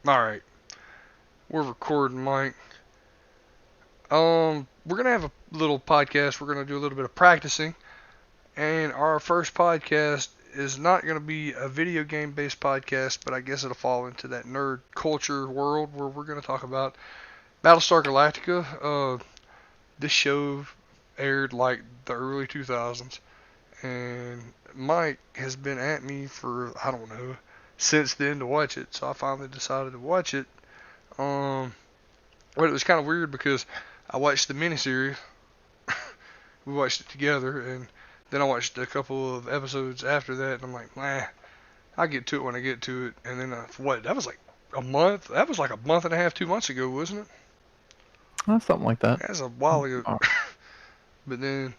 Alright, we're recording, Mike. We're gonna have a little podcast. We're gonna do a little bit of practicing, and our first podcast is not gonna be a video game based podcast, but I guess it'll fall into that nerd culture world where we're gonna talk about Battlestar Galactica. This show aired like the early 2000s, and Mike has been at me for I don't know since then to watch it. So I finally decided to watch it. Um, but it was kind of weird because I watched the miniseries. We watched it together, and then I watched a couple of episodes after that, and I'm like, nah, I'll get to it when I get to it. And then what? That was like a month. That was like a month and a half, 2 months ago, wasn't it? Something like that. That's a while ago. Uh, But then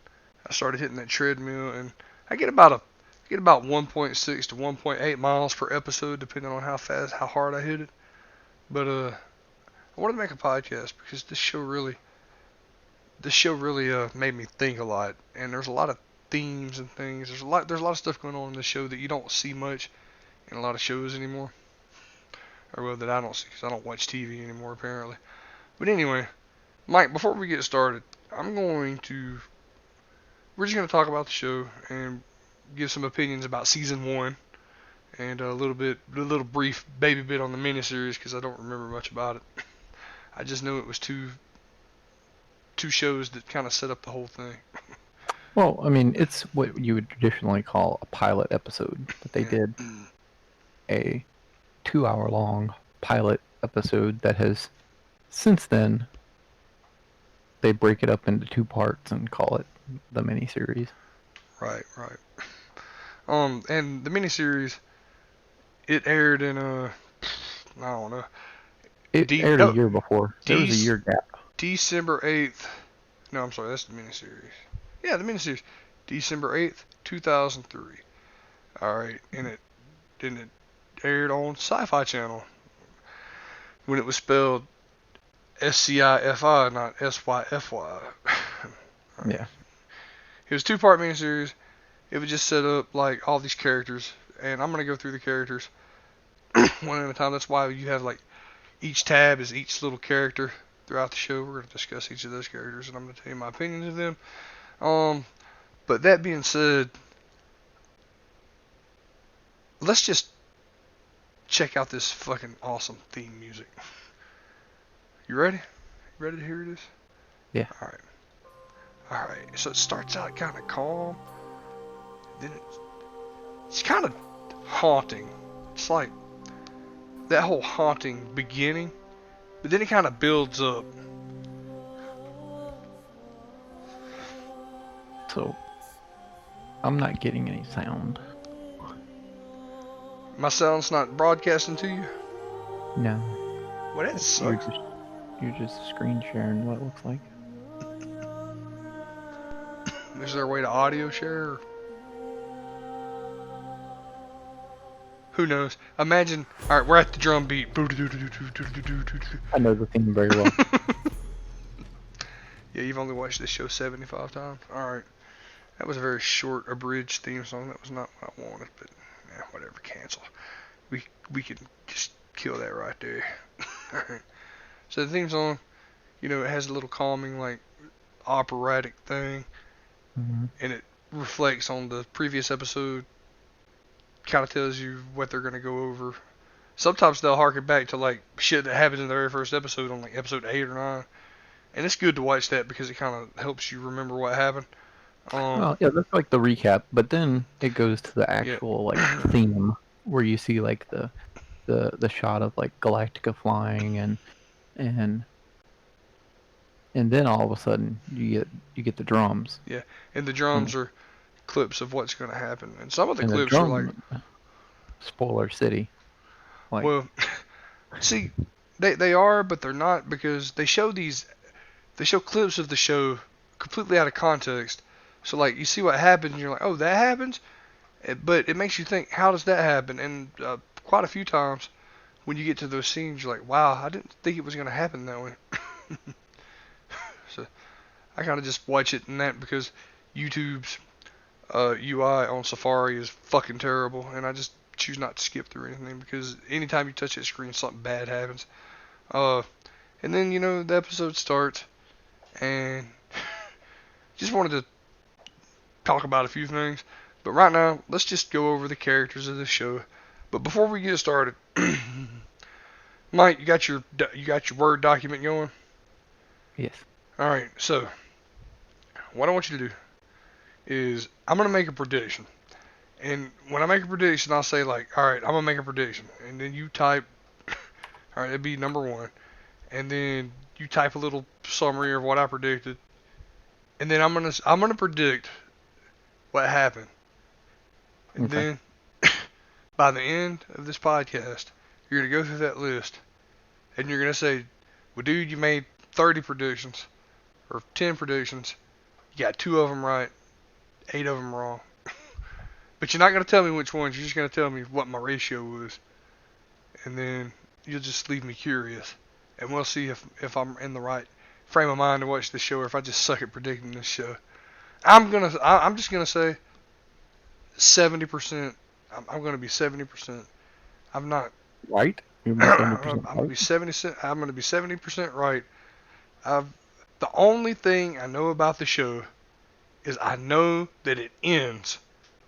I started hitting that treadmill, and I get about 1.6 to 1.8 miles per episode, depending on how fast, how hard I hit it. But I wanted to make a podcast because this show really made me think a lot, and there's a lot of themes and things. There's a lot of stuff going on in this show that you don't see much in a lot of shows anymore, or well, that I don't see because I don't watch TV anymore apparently. But anyway, Mike, before we get started, I'm going to we're just going to talk about the show and give some opinions about season one and a little brief baby bit on the miniseries because I don't remember much about it. I just know it was two shows that kind of set up the whole thing. well, I mean, it's what you would traditionally call a pilot episode, but they Yeah. did a 2 hour long pilot episode that has since then they break it up into two parts and call it the miniseries. Right, right. And the miniseries it aired in I don't know, It D aired a no year before. There was a D year gap. December 8th. No, I'm sorry, that's the miniseries. Yeah, the miniseries, December 8th, 2003. All right, and it aired on Sci-Fi Channel when it was spelled SCIFI, not SYFY. All right. Yeah. It was a two-part miniseries. It would just set up like all these characters, and I'm gonna go through the characters one at a time. That's why you have like each tab is each little character throughout the show. We're gonna discuss each of those characters, and I'm gonna tell you my opinions of them. Um, but that being said, let's just check out this fucking awesome theme music. You ready? You ready to hear this? Yeah. All right. All right. So it starts out kind of calm, then it's kind of haunting. It's like that whole haunting beginning, but then it kind of builds up. So I'm not getting any sound. My sound's not broadcasting to you. No. Well, that You're sucks. just you're just screen sharing what it looks like. Is there a way to audio share? Or who knows? Imagine. All right, we're at the drum beat. I know the theme very well. Yeah, you've only watched this show 75 times. All right, that was a very short, abridged theme song. That was not what I wanted, but yeah, whatever. Cancel. We can just kill that right there. All right. So the theme song, it has a little calming, like operatic thing, Hmm. and it reflects on the previous episode. Kind of tells you what they're gonna go over. Sometimes they'll harken back to like shit that happens in the very first episode on like episode 8 or 9, and it's good to watch that because it kind of helps you remember what happened. Well, yeah, that's like the recap, but then it goes to the Yeah, actual like theme where you see like the shot of like Galactica flying and and then all of a sudden you get the drums yeah, and the and drums are clips of what's gonna happen, and some of the and the clips are like, drum spoiler city like well, see, they are, but they're not because they show clips of the show completely out of context. So like you see what happens, and you're like, oh, that happens, but it makes you think, how does that happen? And quite a few times when you get to those scenes, you're like, wow, I didn't think it was gonna happen that way. So I kind of just watch it in that because YouTube's UI on Safari is fucking terrible, and I just choose not to skip through anything because anytime you touch that screen, something bad happens. Uh, and then the episode starts, and just wanted to talk about a few things. But right now, let's just go over the characters of this show. But before we get started, Mike, you got your Word document going? Yes. All right. So what I want you to do is I'm gonna make a prediction, and when I make a prediction, I'll say like, all right, I'm gonna make a prediction, and then you type, all right, it'd be number one, and then you type a little summary of what I predicted, and then I'm gonna predict what happened, and Okay. then by the end of this podcast, you're gonna go through that list, and you're gonna say, well, dude, you made 30 predictions or 10 predictions, you got 2 of them right, 8 of them wrong. But you're not going to tell me which ones. You're just going to tell me what my ratio was. And then you'll just leave me curious. And we'll see if I'm in the right frame of mind to watch this show or if I just suck at predicting this show. I'm just going to say 70%. I'm going to be 70%. I'm not. Right? You're I'm 70% going to be right? 70. I'm going to be 70% right. The only thing I know about the show is I know that it ends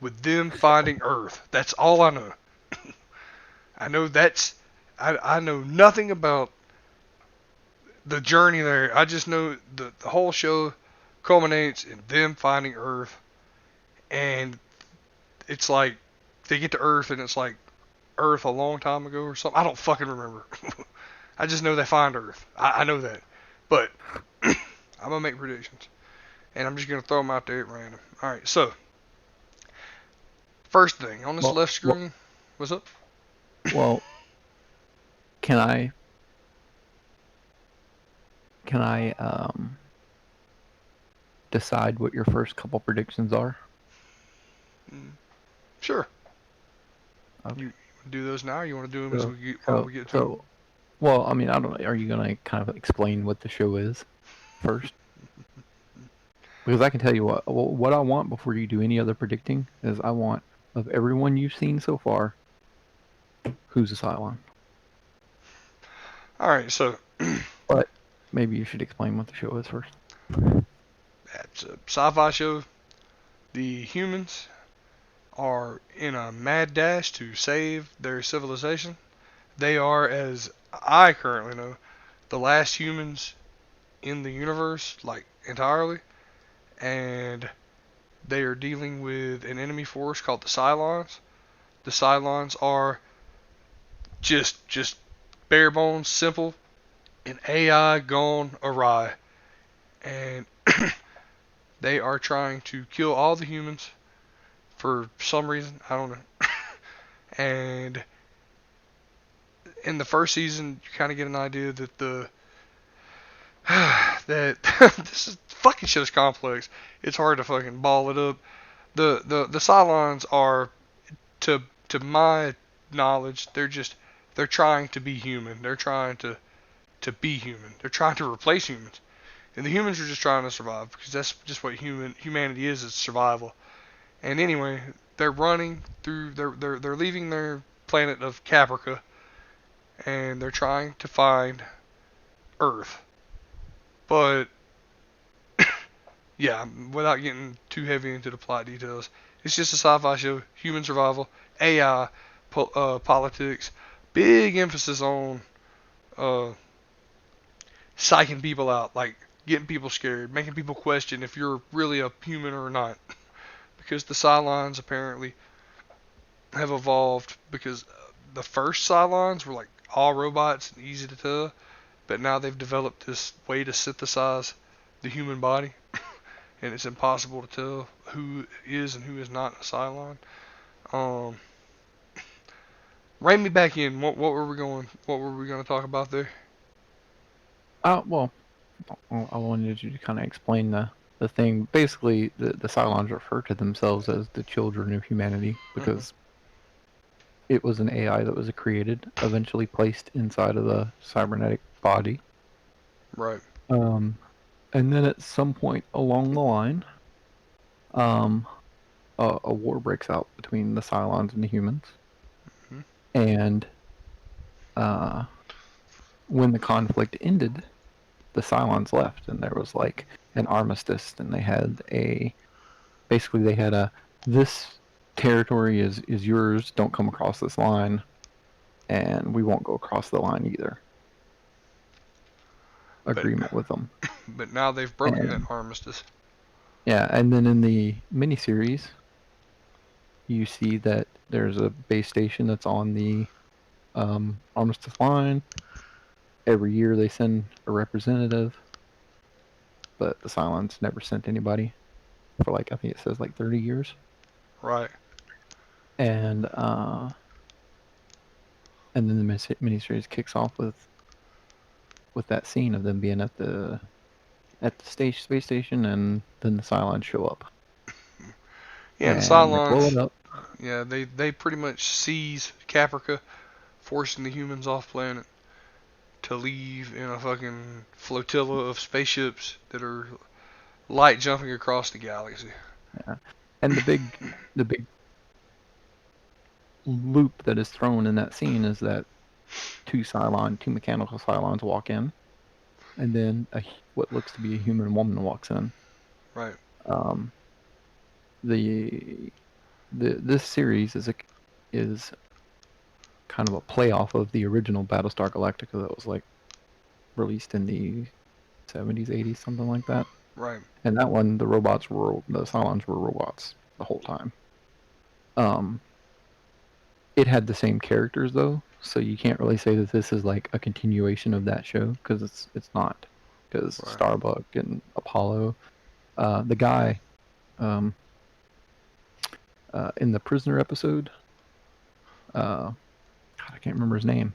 with them finding Earth. That's all I know. I know I know nothing about the journey there. I just know the whole show culminates in them finding Earth, and it's like they get to Earth and it's like Earth a long time ago or something. I don't fucking remember. I just know they find Earth. I know that, but I'm gonna make predictions, and I'm just gonna throw them out there at random. All right, so first thing on this Well, left well, screen, what's up? well, can I decide what your first couple predictions are? Sure. Okay. You do those now, or you want to do them as So, we get while so, we get to them? so, well, I mean, I don't know. Are you gonna kind of explain what the show is first? Because I can tell you what I want before you do any other predicting is I want of everyone you've seen so far, who's a Cylon. All right, so But maybe you should explain what the show is first. that's a sci-fi show. The humans are in a mad dash to save their civilization. They are, as I currently know, the last humans in the universe, like entirely, and they are dealing with an enemy force called the Cylons. The Cylons are just bare bones, simple, an AI gone awry, and they are trying to kill all the humans for some reason. I don't know. And in the first season, you kind of get an idea that that this is fucking shit is complex. It's hard to fucking ball it up. The Cylons are, to my knowledge, they're trying to be human. They're trying to be human. They're trying to replace humans. And the humans are just trying to survive because that's just what humanity is. It's survival. And anyway, they're running through. They're leaving their planet of Caprica, and they're trying to find Earth. But yeah, without getting too heavy into the plot details, it's just a sci-fi show. Human survival, AI, politics. Big emphasis on uh, psyching people out, like getting people scared, making people question if you're really a human or not. Because the Cylons apparently have evolved because the first Cylons were like all robots and easy to tell, but now they've developed this way to synthesize the human body, and it's impossible to tell who is and who is not a Cylon. Um, Rein me back in. What were we going? What were we going to talk about there? Well, I wanted you to kind of explain the thing. Basically, the Cylons refer to themselves as the children of humanity Mm-hmm. because it was an AI that was created, eventually placed inside of the cybernetic body. Right. Um, and then at some point along the line, um, a war breaks out between the Cylons and the humans. And when the conflict ended, the Cylons left, and there was like an armistice, and they had this territory is yours. Don't come across this line, and we won't go across the line either. But Agreement with them. but now they've broken that And armistice. yeah, and then in the miniseries, you see that there's a base station that's on the armistice line. Every year they send a representative, but the Cylons never sent anybody for like I think it says like 30 years. Right. And and then the miniseries kicks off with that scene of them being at the space station, and then the Cylons show up Yeah, and the and they blow Cylons. it up. Yeah, they pretty much seize Caprica, forcing the humans off planet to leave in a fucking flotilla of spaceships that are light jumping across the galaxy. Yeah. And the big loop that is thrown in that scene is that two mechanical Cylons walk in, and then what looks to be a human woman walks in. Right. Um, the this series is kind of a play off of the original Battlestar Galactica that was like released in the 70s, 80s, something like that. Right. And that one, the Cylons were robots the whole time. It had the same characters though, so you can't really say that this is like a continuation of that show because it's not. Because Right. Starbuck and Apollo, the guy, um, in the prisoner episode, God, I can't remember his name.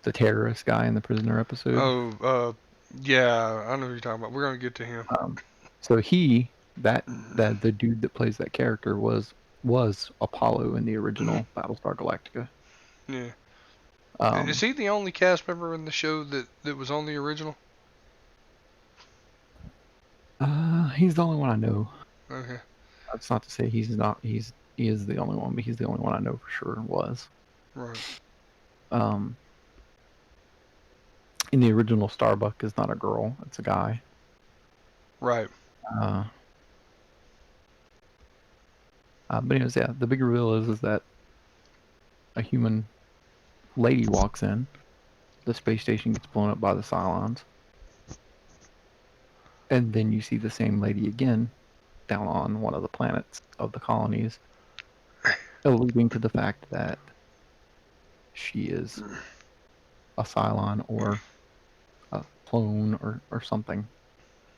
The terrorist guy in the prisoner episode. Oh, yeah, I know who you're talking about. We're gonna get to him. So that the dude that plays that character was Apollo in the original Battlestar Galactica. Yeah. Is Um, he the only cast member in the show that was on the original? he's the only one I know. Okay. That's not to say he is the only one, but he's the only one I know for sure was. Right. Um, in the original, Starbuck is not a girl; it's a guy. Right. Uh, but anyways, yeah, the big reveal is that a human lady walks in. The space station gets blown up by the Cylons, and then you see the same lady again down on one of the planets of the colonies, alluding to the fact that she is a Cylon or a clone or something.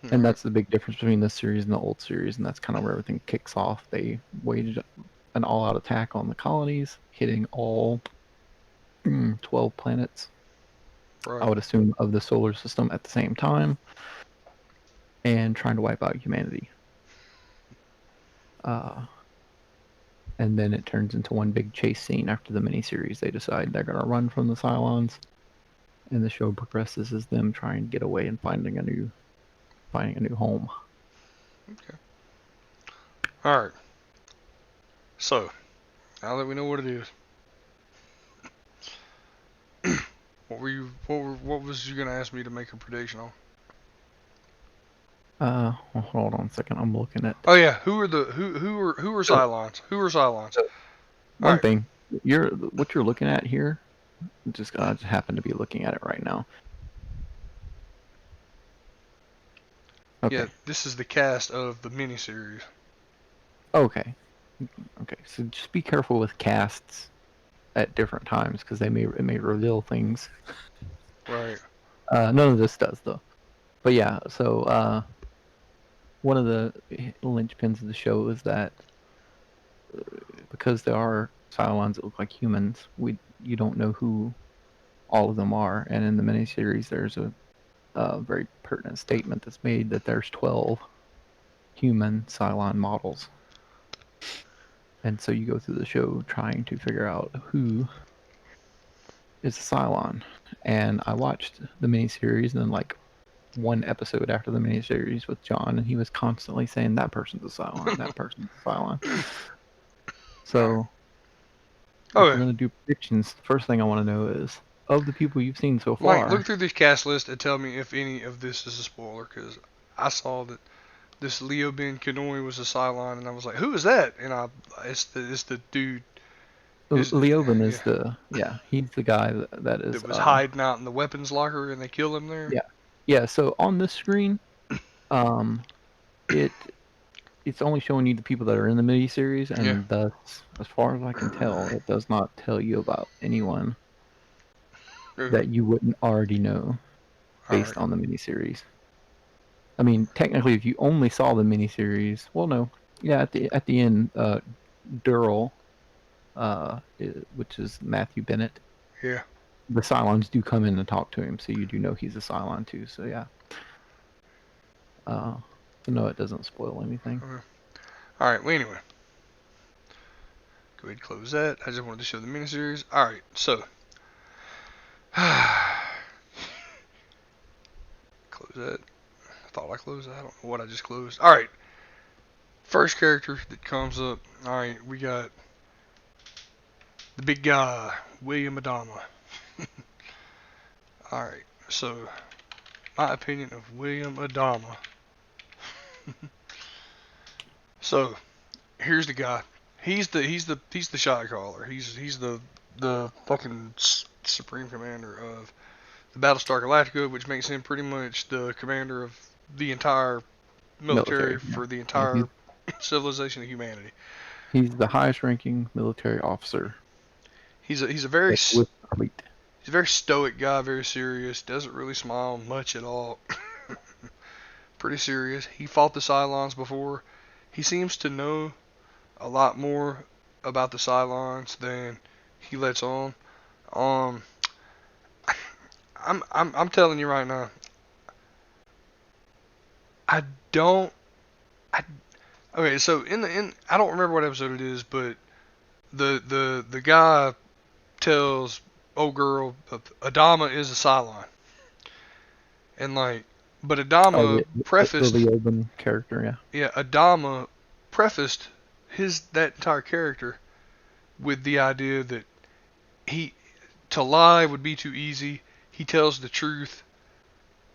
And Right. that's the big difference between this series and the old series, and that's kind of where everything kicks off. They waged an all-out attack on the colonies, hitting all 12 planets, I Right. would assume, of the solar system at the same time, and trying to wipe out humanity. And then it turns into one big chase scene after the miniseries. They decide they're going to run from the Cylons, and the show progresses as them trying to get away and finding a new home. Okay. All right. So now that we know what it is, what was you gonna ask me to make a prediction on? Well, hold on a second. I'm looking at. Oh yeah, who are So, Cylons? Who are Cylons? so All one right. thing, what you're looking at here. I just happen to be looking at it right now. Yeah, Okay. this is the cast of the miniseries. Okay. Okay. So just be careful with casts at different times because it may reveal things. Right. None of this does though. But yeah. So one of the linchpins of the show is that because there are Cylons that look like humans, you don't know who all of them are. And in the miniseries, there's a very pertinent statement that's made that there's 12 human Cylon models. And so you go through the show trying to figure out who is a Cylon. And I watched the miniseries, and then like one episode after the miniseries with John, and he was constantly saying that person's a Cylon, that person's a Cylon. All right. So Oh if we're yeah. gonna do predictions, the first thing I want to know is of the people you've seen so Mike, look far. through this cast list and tell me if any of this is a spoiler, because I saw that this Leo Ben Kenoy was a Cylon, and I was like, who is that? And it's the dude is Leoben yeah is he's the guy that that is was hiding out in the weapons locker, and they killed him there. yeah yeah. So on this screen, um, it it's only showing you the people that are in the miniseries, Yeah. and thus, as far as I can tell, it does not tell you about anyone Okay. that you wouldn't already know All right. based on the miniseries. I mean, technically, if you only saw the miniseries, well, no, yeah, at the end, Durrell, which is Matthew Bennett, Yeah. the Cylons do come in and talk to him, so you do know he's a Cylon too. So yeah, uh, so no, it doesn't spoil anything. Okay. All right. Well, anyway, go ahead and close that. I just wanted to show the miniseries. All right. So, close that. I thought I closed that. I don't know what I just closed. All right. First character that comes up. All right. We got the big guy, William Adama. All right. So, my opinion of William Adama. So, here's the guy. He's the shot caller. He's the fucking supreme commander of the Battlestar Galactica, which makes him pretty much the commander of the entire military Military, yeah, for the yeah, entire civilization of humanity. he's the highest-ranking military officer He's a very with the fleet. he's a very stoic guy, very serious. Doesn't really smile much at all. Pretty serious. He fought the Cylons before. He seems to know a lot more about the Cylons than he lets on. Um, I'm telling you right now, I don't. I okay. So in I don't remember what episode it is, but the guy tells old girl Adama is a Cylon, and like, but Oh, Adama the prefaced, Leoben character, yeah, Adama prefaced his that entire character with the idea that he to lie would be too easy. He tells the truth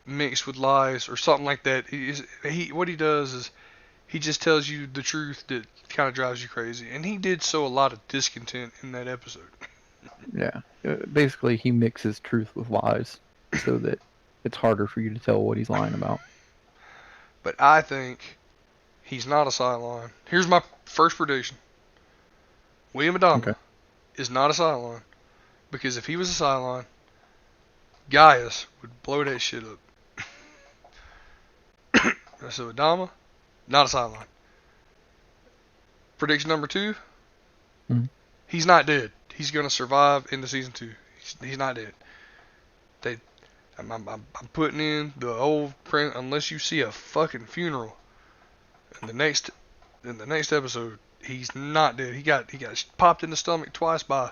mixed with lies or something like that. He what he does is he just tells you the truth that kind of drives you crazy, and he did sow a lot of discontent in that episode. yeah. Basically, he mixes truth with lies so that it's harder for you to tell what he's lying about. But I think he's not a Cylon. Here's my first prediction: William Adama Okay. is not a Cylon because if he was a Cylon, Gaius would blow that shit up. So Adama, not a Cylon. Prediction number two: Mhm. he's not dead. He's gonna survive into season two. He's not dead. They, I'm putting in the old print. Unless you see a fucking funeral in the next episode, he's not dead. He got popped in the stomach twice by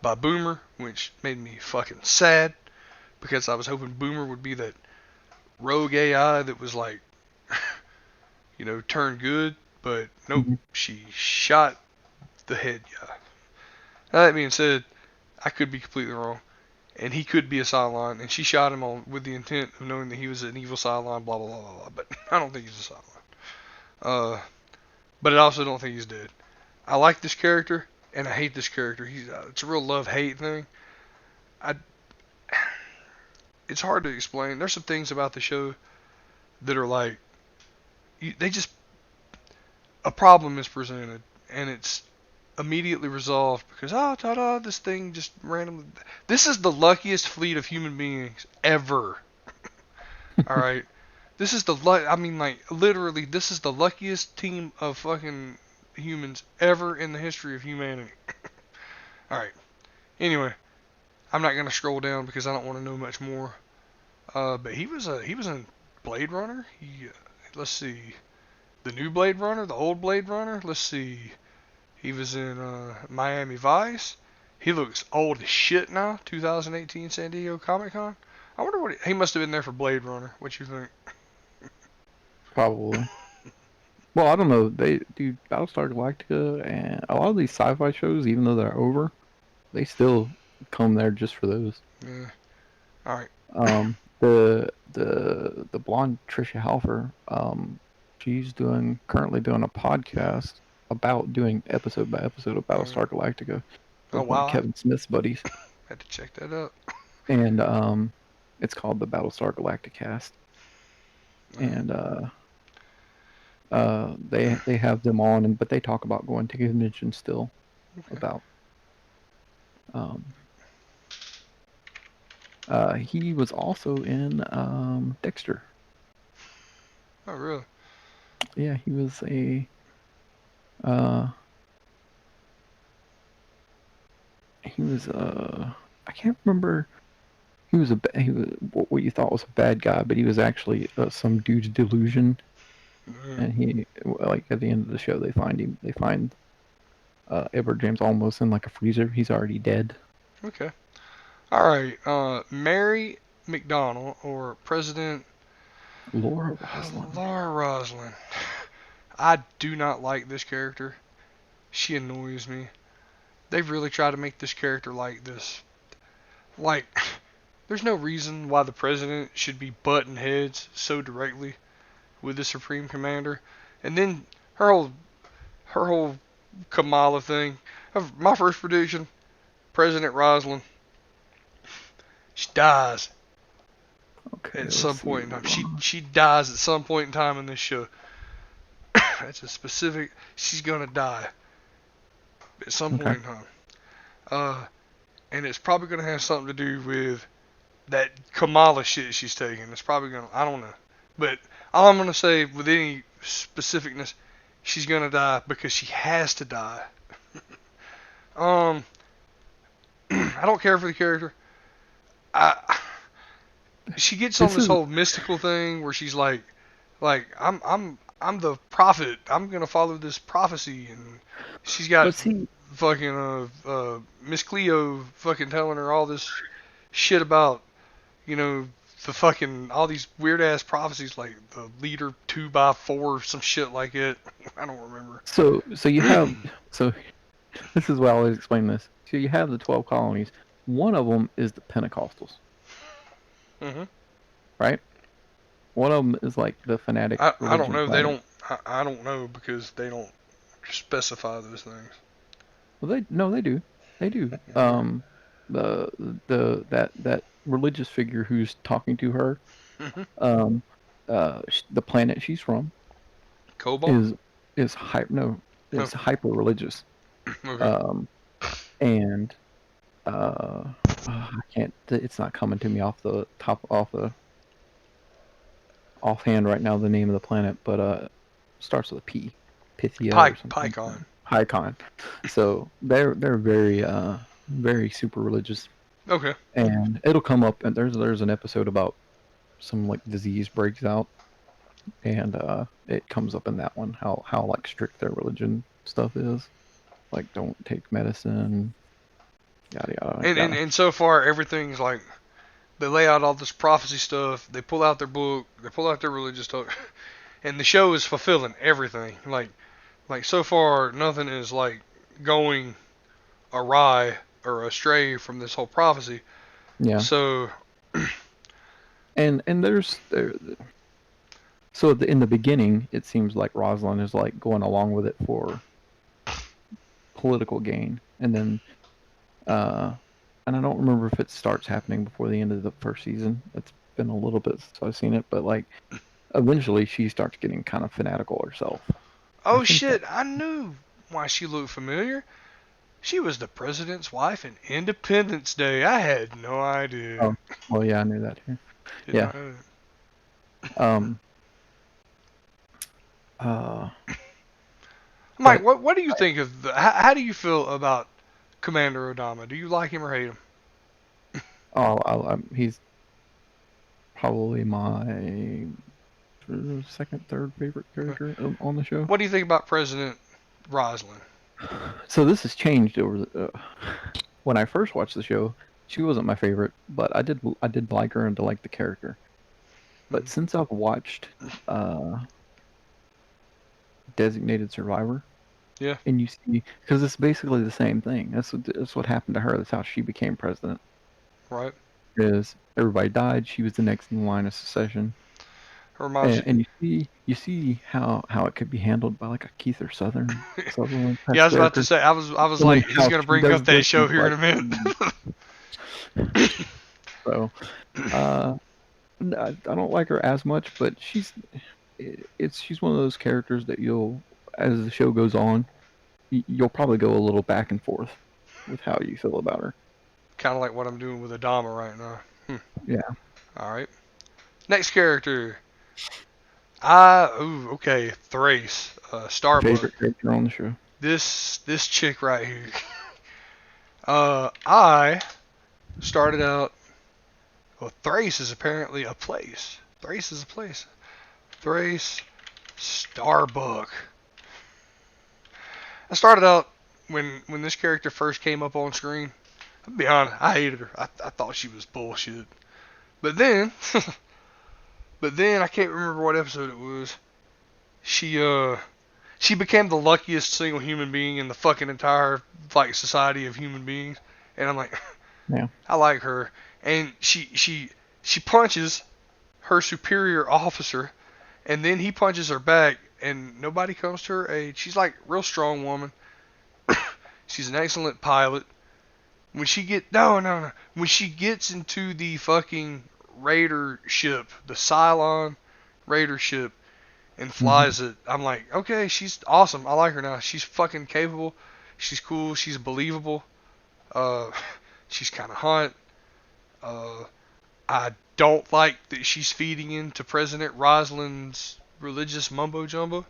Boomer, which made me fucking sad because I was hoping Boomer would be that rogue AI that was like, turned good, but nope, Mhm. she shot the head guy. Now, that being said, I could be completely wrong, and he could be a Cylon, and she shot him on with the intent of knowing that he was an evil Cylon, blah blah blah blah blah. But I don't think he's a Cylon. But I also don't think he's dead. I like this character, and I hate this character. It's a real love-hate thing. I It's hard to explain. There's some things about the show that are like they just a problem is presented, and it's immediately resolved because ta-da, this thing just randomly. This is the luckiest fleet of human beings ever. All right, this is the I mean, like literally, this is the luckiest team of fucking humans ever in the history of humanity. All right. Anyway, I'm not gonna scroll down because I don't want to know much more. But he was in Blade Runner. Let's see, the new Blade Runner, the old Blade Runner. Let's see, he was in Miami Vice. He looks old as shit now. 2018 San Diego Comic Con. I wonder what he must have been there for Blade Runner. What you think? Probably. Well, I don't know. They do Battlestar Galactica and a lot of these sci-fi shows, even though they're over. they still come there just for those. Yeah. All right. The blonde Trisha Halfer, she's currently doing a podcast about doing episode by episode of Battlestar Galactica Oh with one of wow. Kevin Smith's buddies, Had to check that out. and it's called the Battlestar Galacticast, and they have them on, but they talk about going to conventions still Okay. about. Um, he was also in Dexter. Oh really? Yeah, he was a. Uh, he was I can't remember. He was what you thought was a bad guy, but he was actually some dude's delusion. And he, like, at the end of the show, they find him. They find Edward James almost in like a freezer. He's already dead. Okay. All right. Mary McDonnell or President Laura Roslin. Laura Roslin. I do not like this character. She annoys me. They've really tried to make this character like this. Like, there's no reason why the president should be butting heads so directly with the Supreme Commander. And then her whole Kamala thing. My first prediction, President Roslin, she dies Okay, at let's some see. point in time. She dies at some point in time in this show. That's a specific. She's gonna die at some Okay. point in time. And it's probably gonna have something to do with that Kamala shit she's taking. It's probably gonna. I don't know, but all I'm gonna say with any specificness, she's gonna die because she has to die. I don't care for the character. I she gets on This this is whole mystical thing where she's like I'm the prophet. I'm gonna follow this prophecy, and she's got but see, fucking Miss Cleo fucking telling her all this shit about the fucking all these weird ass prophecies like the leader 2x4 some shit like it. I don't remember. so this is why I always explain this. So you have the 12 colonies. One of them is the Pentecostals, Mhm. right? One of them is like the fanatic I don't religion know. They planet. don't. I don't know because they don't specify those things. Well, they do. They do. That religious figure who's talking to her, Mhm. um, the planet she's from Cobalt. is hyper no No. is hyper religious. Okay. Um, and I can't. It's not coming to me offhand right now. The name of the planet, but starts with a P, Pythia or something. Pycon. Hycon. So they're very super religious, Okay. and it'll come up. And there's an episode about some like disease breaks out, and it comes up in that one how like strict their religion stuff is. Like, don't take medicine, yada yada And, and yada. and so far everything's like they lay out all this prophecy stuff. They pull out their book. They pull out their religious stuff, and the show is fulfilling everything. Like so far nothing is like going awry or astray from this whole prophecy. Yeah, So and so in the beginning, it seems like Rosalind is like going along with it for political gain, and then and I don't remember if it starts happening before the end of the first season. It's been a little bit since I've seen it, but like eventually she starts getting kind of fanatical herself. I oh think that. shit, I knew why she looked familiar. She was the president's wife in Independence Day. I had no idea. Oh, well, yeah, I knew that too. Did Yeah. not know Um. Uh. that. Mike, But what do you think of how do you feel about Commander Odama? Do you like him or hate him? he's probably my second, third favorite character on the show. What do you think about President Roslin? So this has changed over when I first watched the show. She wasn't my favorite, but I did like her and to like the character. But since I've watched Designated Survivor, Yeah. And you see, because it's basically the same thing. That's what happened to her. That's how she became president. Right. Is everybody died? She was the next in line of succession. Her reminds And you see how it could be handled by like a Keith or Sutherland type Yeah, I was about to character. say. I was And then like, he's how gonna she bring does up that this, and show it's here in like, a minute. so. Uh, I don't like her as much, but she's one of those characters that as the show goes on, you'll probably go a little back and forth with how you feel about her. Kind of like what I'm doing with Adama right now. Yeah, All right. Next character. Okay. Thrace. Starbuck. favorite character on the show. This chick right here. I started out. Well, Thrace is apparently a place. Thrace is a place. Thrace. Starbuck. I started out when this character first came up on screen. I'll be honest, I hated her. I thought she was bullshit. But then, but then I can't remember what episode it was. She she became the luckiest single human being in the fucking entire like society of human beings, and I'm like, Yeah. I like her. And she punches her superior officer, and then he punches her back, and nobody comes to her aid. She's like real strong woman. She's an excellent pilot. When she get no, when she gets into the fucking Raider ship, the Cylon Raider ship, and Hmm. flies it, I'm like, okay, she's awesome. I like her now. She's fucking capable. She's cool. She's believable. Uh, she's kind of hot. Uh, I don't like that she's feeding into President Roslin's religious mumbo jumbo.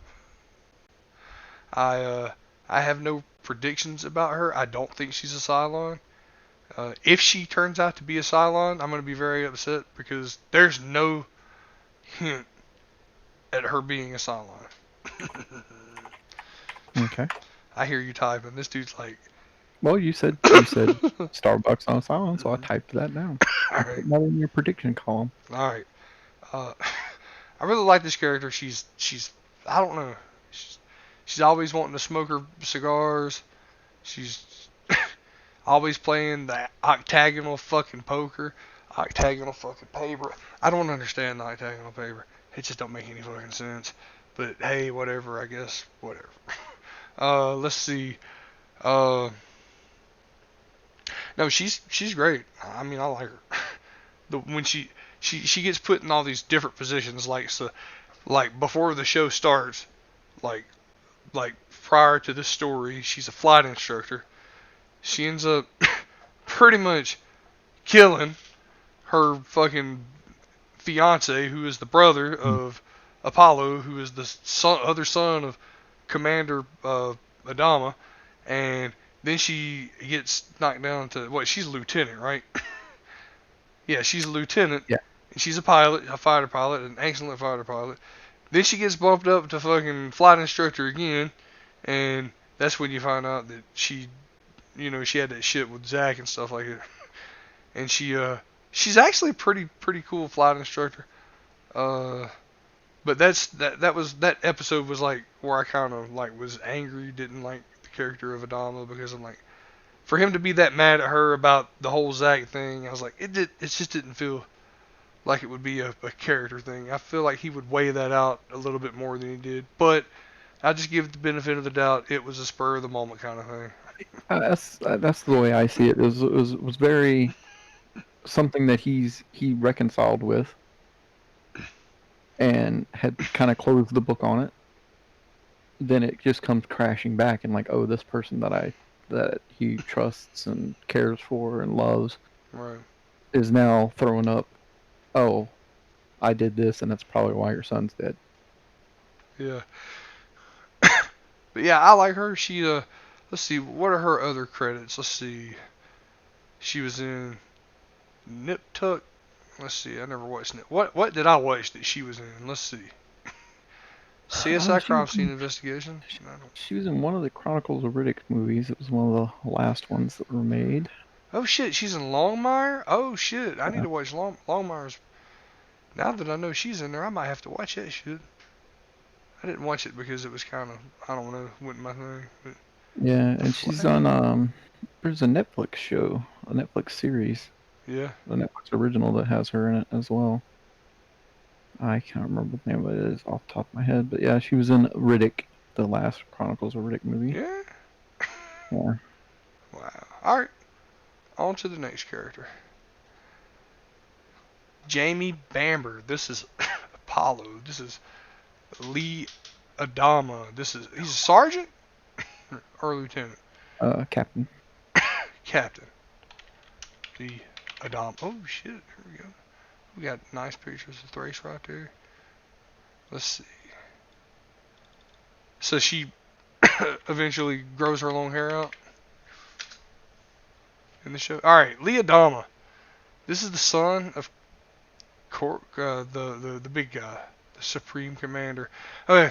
I uh, I have no predictions about her. I don't think she's a Cylon. If she turns out to be a Cylon, I'm going to be very upset because there's no hint at her being a Cylon. Okay. I hear you typing. This dude's like, Well, you said Starbucks on silent, so I typed that down. all You right, put that in your prediction column. all right. Uh, I really like this character. She's I don't know. She's always wanting to smoke her cigars. She's always playing the octagonal fucking poker, octagonal fucking paper. I don't understand the octagonal paper. It just don't make any fucking sense. But hey, whatever. I guess whatever. Let's see. Uh, no, she's great. I mean, I like her. When she gets put in all these different positions, like so, like before the show starts, like like prior to this story, she's a flight instructor. She ends up pretty much killing her fucking fiance, who is the brother Mm. of Apollo, who is the other son of Commander Adama, and then she gets knocked down to what? She's a lieutenant, right? Yeah, she's a lieutenant, Yeah. and she's a pilot, a fighter pilot, an excellent fighter pilot. Then she gets bumped up to fucking flight instructor again, and that's when you find out that she had that shit with Zach and stuff like that. And she's actually pretty cool flight instructor. Uh, but that episode was like where I kind of like was angry, didn't like the character of Adama because I'm like, for him to be that mad at her about the whole Zach thing, I was like, it just didn't feel like it would be a character thing. I feel like he would weigh that out a little bit more than he did. But I just give it the benefit of the doubt. It was a spur of the moment kind of thing. That's the way I see it. It was very something that he reconciled with and had kind of closed the book on it. Then it just comes crashing back and like, oh, this person that he trusts and cares for and loves Right. is now throwing up, oh, I did this and that's probably why your son's dead. Yeah. But yeah, I like her. Let's see, what are her other credits? Let's see. She was in Nip Tuck. Let's see, I never watched Nip. What did I watch that she was in? Let's see. CSI She was Crime Scene in, Investigation. she was in one of the Chronicles of Riddick movies. It was one of the last ones that were made. Oh shit, she's in Longmire. Oh shit, I need Yeah. to watch Longmire's. Now that I know she's in there, I might have to watch that shit. I didn't watch it because it was kind of, I don't know, wasn't my thing. But Yeah, the and she's Flash, on there's a Netflix show, a Netflix series, yeah. a Netflix original that has her in it as well. I can't remember what the name of it is off the top of my head, but yeah, she was in Riddick, the last Chronicles of Riddick movie. Yeah. Yeah. Wow. All right. On to the next character. Jamie Bamber. This is Apollo. This is Lee Adama. He's a sergeant or a lieutenant. Captain. Captain. Lee Adama. Oh shit. Here we go. We got nice pictures of Thrace right there. Let's see. So she eventually grows her long hair out in the show. All right, Lee Adama. This is the son of the big guy, the Supreme Commander. Okay,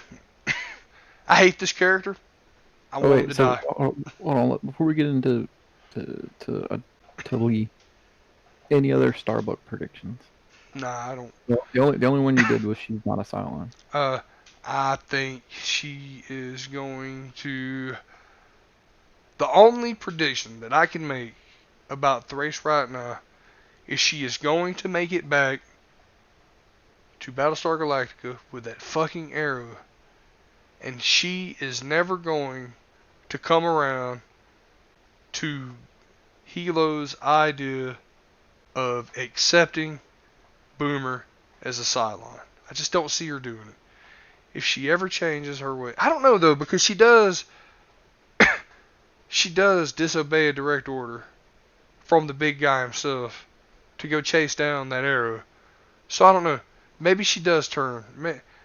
I hate this character. I Oh want him wait, to so die. hold on. Before we get into to Lee, any other Starbuck predictions? Nah, I don't. Well, the only one you did was she's not a Cylon. Uh, I think she is going to. The only prediction that I can make about Thrace right now is she is going to make it back to Battlestar Galactica with that fucking arrow, and she is never going to come around to Hilo's idea of accepting Boomer as a Cylon. I just don't see her doing it. If she ever changes her way, I don't know though, because she does disobey a direct order from the big guy himself to go chase down that arrow. So I don't know. Maybe she does turn.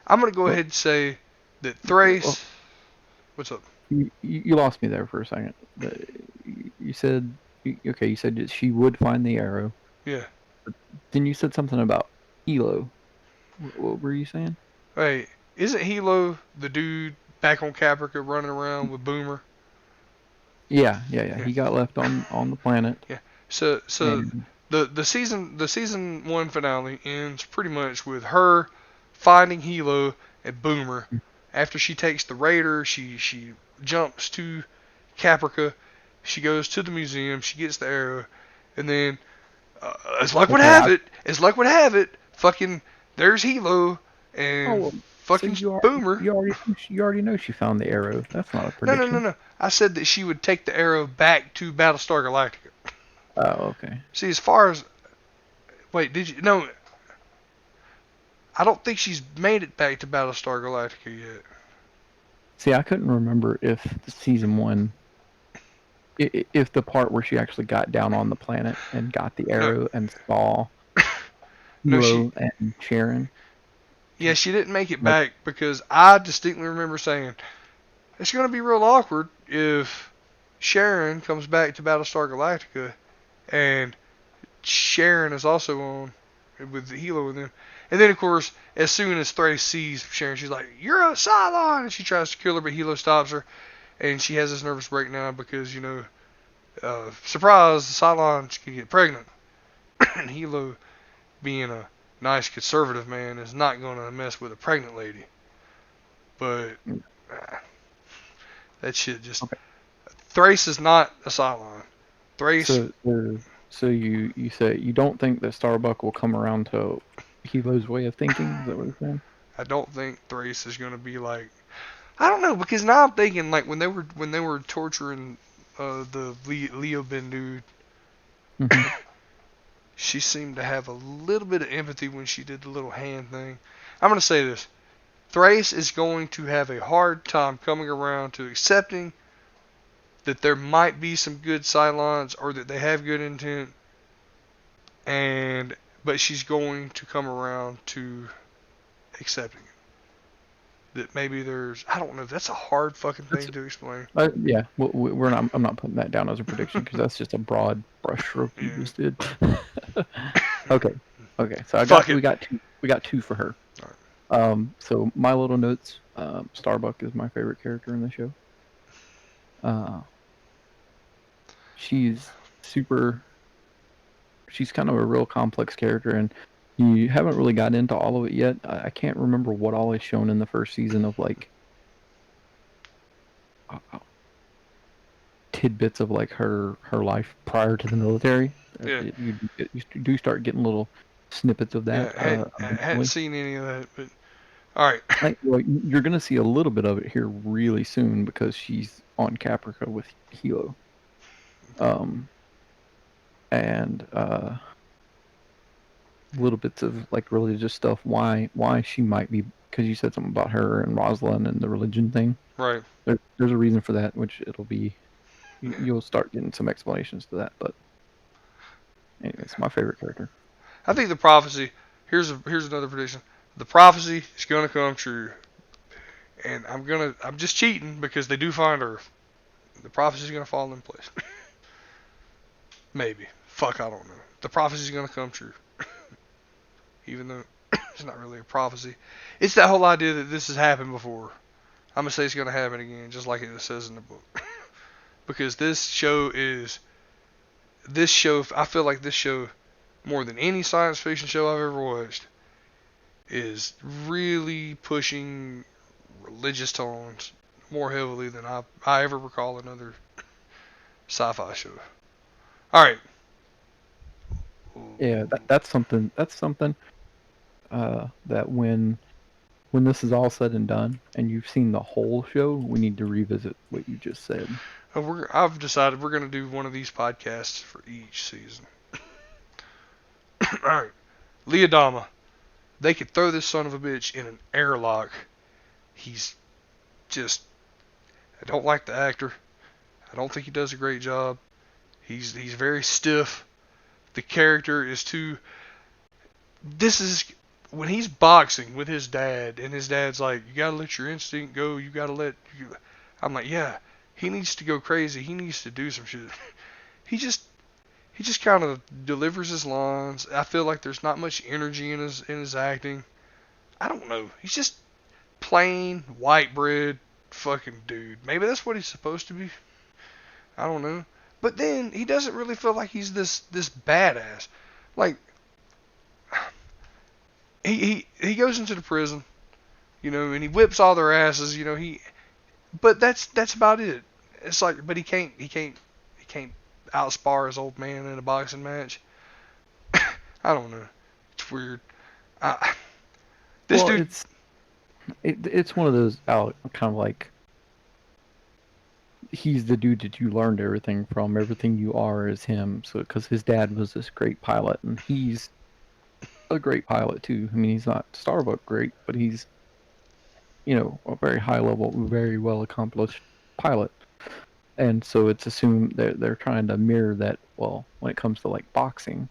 I'm gonna go Well, ahead and say that well, Thrace. What's up? you lost me there for a second. You said okay. You said that she would find the arrow. Yeah. Then you said something about Hilo. What were you saying? Hey, isn't Hilo the dude back on Caprica running around with Boomer? Yeah. Yeah. He got left on the planet, Yeah. So and the season one finale ends pretty much with her finding Hilo and Boomer. After she takes the Raider, she jumps to Caprica. She goes to the museum. She gets the arrow, and then as luck would okay. have it, fucking there's Hilo Oh, and well, so fucking Boomer. you already know she found the arrow. That's not a No, no, no, prediction. no. I said that she would take the arrow back to Battlestar Galactica. Oh, okay. See, as far as wait, did you? No, I don't think she's made it back to Battlestar Galactica yet. See, I couldn't remember if season one, if the part where she actually got down on the planet and got the No, arrow and saw no, she. Hilo and Sharon. Yeah, she didn't make it Like, back because I distinctly remember saying it's going to be real awkward if Sharon comes back to Battlestar Galactica and Sharon is also on with the Hilo with him. And then, of course, as soon as Thrace sees Sharon, she's like, "You're a Cylon!" And she tries to kill her, but Hilo stops her. And she has this nervous breakdown because, surprise, the Cylons can get pregnant. And Hilo, being a nice conservative man, is not going to mess with a pregnant lady. But uh, that shit just. okay. Thrace is not a Cylon. Thrace. So you say you don't think that Starbuck will come around to Hilo's way of thinking? Is that what you're saying? I don't think Thrace is going to be like. I don't know because now I'm thinking like when they were torturing the Leo Ben dude, Hmm. she seemed to have a little bit of empathy when she did the little hand thing. I'm going to say this. Thrace is going to have a hard time coming around to accepting that there might be some good Cylons or that they have good intent, and but she's going to come around to accepting it. That maybe there's I don't know. That's a hard fucking That's thing to explain. yeah. We're not. I'm not putting that down as a prediction because that's just a broad brushstroke you Yeah. just did. Okay. Okay. So Fuck it. we got two for her. All right. So my little notes. Starbuck is my favorite character in the show. Uh, she's super. She's kind of a real complex character, and You haven't really got into all of it yet. I can't remember what all is shown in the first season of like tidbits of like her life prior to the military. Yeah, You do start getting little snippets of that yeah. Hadn't eventually. seen any of that, but all right. Well, you're gonna see a little bit of it here really soon because she's on Caprica with Hilo. Um, and little bits of like religious stuff. Why she might be, because you said something about her and Rosalind and the religion thing. Right. There's a reason for that, which it'll be Yeah. you'll start getting some explanations to that. But anyways, my favorite character. I think the prophecy. Here's another prediction. The prophecy is gonna come true, and I'm just cheating because they do find Earth. The prophecy is gonna fall in place. Maybe. Fuck, I don't know. The prophecy is gonna come true, even though it's not really a prophecy. It's that whole idea that this has happened before. I'm gonna say it's gonna happen again, just like it says in the book. Because this show. I feel like this show, more than any science fiction show I've ever watched, is really pushing religious tones more heavily than I ever recall another sci-fi show. All right. Yeah, that's something. That's something that when this is all said and done, and you've seen the whole show, we need to revisit what you just said. I've decided we're gonna do one of these podcasts for each season. All right. Leodama. They could throw this son of a bitch in an airlock. He's just. I don't like the actor. I don't think he does a great job. He's very stiff. The character is too. This is when he's boxing with his dad, and his dad's like, "You gotta let your instinct go. You gotta let." I'm like, yeah, he needs to go crazy. He needs to do some shit. he just he just kind of delivers his lines. I feel like there's not much energy in his acting. I don't know. He's just plain white bread fucking dude. Maybe that's what he's supposed to be. I don't know. But then he doesn't really feel like he's this badass. Like he goes into the prison, and he whips all their asses, but that's about it. It's like, but he can't outspar his old man in a boxing match. I don't know. It's weird. I, this Well, dude. it's one of those out kind of like he's the dude that you learned everything from. Everything you are is him. So because his dad was this great pilot, and he's a great pilot too. I mean, he's not Starbuck great, but he's a very high level, very well accomplished pilot. And so it's assumed they're trying to mirror that. Well, when it comes to like boxing,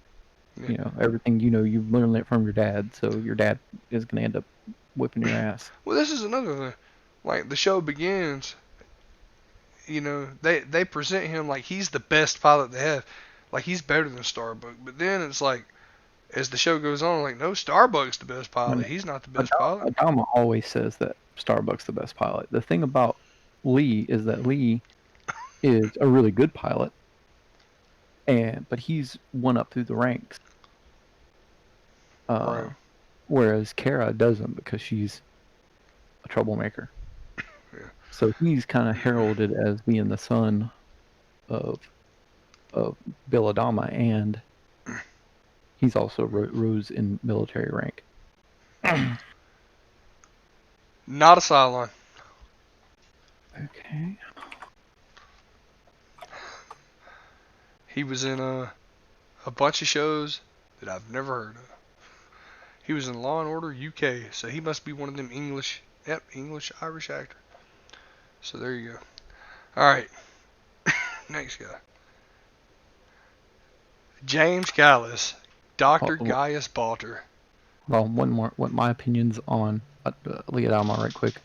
Yeah. everything you've learned it from your dad. So your dad is gonna end up whipping your ass. Well, this is another thing. Like the show begins, they present him like he's the best pilot they have, like he's better than Starbuck. But then it's like, as the show goes on, like, no, Starbuck's the best pilot. He's not the best pilot. Adama always says that Starbuck's the best pilot. The thing about Lee is that Lee is a really good pilot, but he's won up through the ranks. Right. Whereas Kara doesn't because she's a troublemaker. Yeah. So he's kind of heralded as being the son of Bill Adama, and he's also rose in military rank. Not a sideline. Okay. He was in a bunch of shows that I've never heard of. He was in Law and Order UK, so he must be one of them English Irish actor. So there you go. All right, next guy, James Callis, Dr. Gaius Balter. Well, one more. What my opinions on Lee Adama, right quick.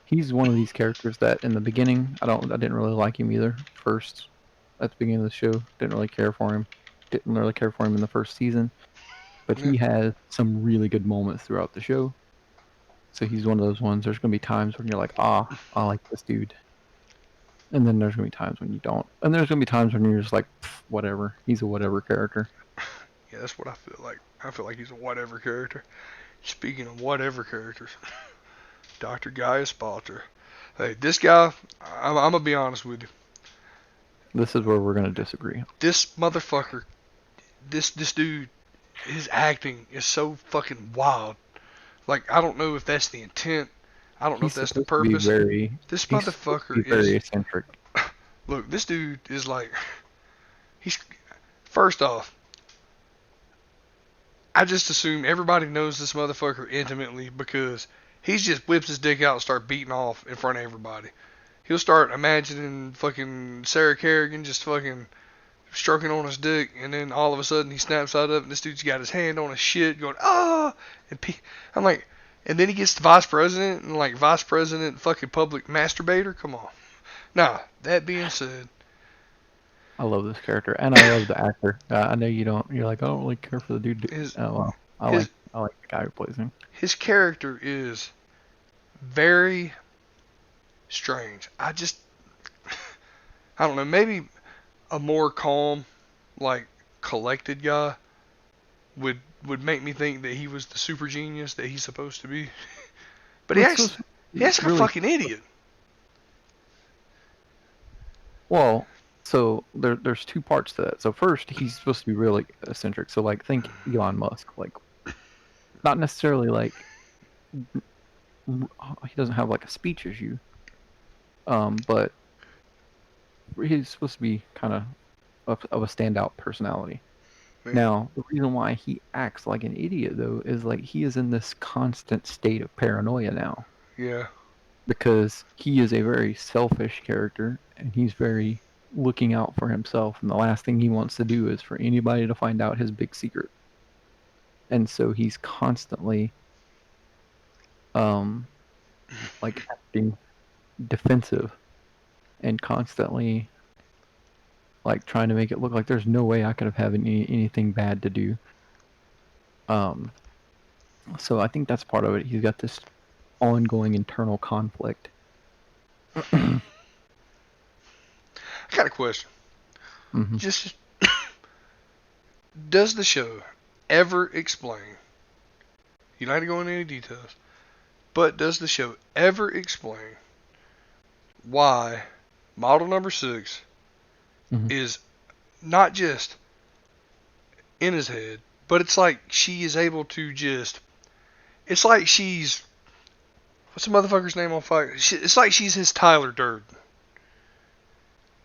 He's one of these characters that in the beginning I didn't really like him either. First, at the beginning of the show, didn't really care for him. Didn't really care for him in the first season, but he has some really good moments throughout the show. So he's one of those ones. There's gonna be times when you're like, I like this dude, and then there's gonna be times when you don't, and there's gonna be times when you're just like, whatever. He's a whatever character. Yeah, that's what I feel like. I feel like he's a whatever character. Speaking of whatever characters, Dr. Gaius Balter. Hey, this guy, I'm gonna be honest with you. This is where we're gonna disagree. This motherfucker, this dude, his acting is so fucking wild. Like I don't know if that's the intent. I don't know if He's that's the supposed to be purpose. very. This He's supposed to motherfucker be very is. eccentric. Look, this dude is like. He's. First off, I just assume everybody knows this motherfucker intimately because he just whips his dick out and start beating off in front of everybody. He'll start imagining fucking Sarah Kerrigan just fucking stroking on his dick, and then all of a sudden he snaps out up, and this dude's got his hand on his shit, going ah, and I'm like, and then he gets to vice president, and like vice president fucking public masturbator. Come on. Now that being said, I love this character, and I love the actor. I know you don't. You're like, I don't really care for the dude. his Oh well, his I like the guy who plays him. his character is very strange. I don't know, maybe a more calm, like collected guy would make me think that he was the super genius that he's supposed to be. But Well, so he acts like a really fucking idiot. well. So there's two parts to that. So first, he's supposed to be really eccentric. So like, think Elon Musk. Like, not necessarily like he doesn't have like a speech issue, but he's supposed to be kind of a standout personality. Man, Now, the reason why he acts like an idiot, though, is like he is in this constant state of paranoia now yeah. because he is a very selfish character and he's very looking out for himself. And the last thing he wants to do is for anybody to find out his big secret. And so he's constantly, um, like acting defensive and constantly like trying to make it look like there's no way I could have had anything bad to do. Um, so I think that's part of it. He's got this ongoing internal conflict. I got a question. Hmm. Just does the show ever explain? You don't have to go into any details, but does the show ever explain why model number 6 is not just in his head, but it's like she is able to just. It's like she's. What's the motherfucker's name on fire? It's like she's his Tyler Durden.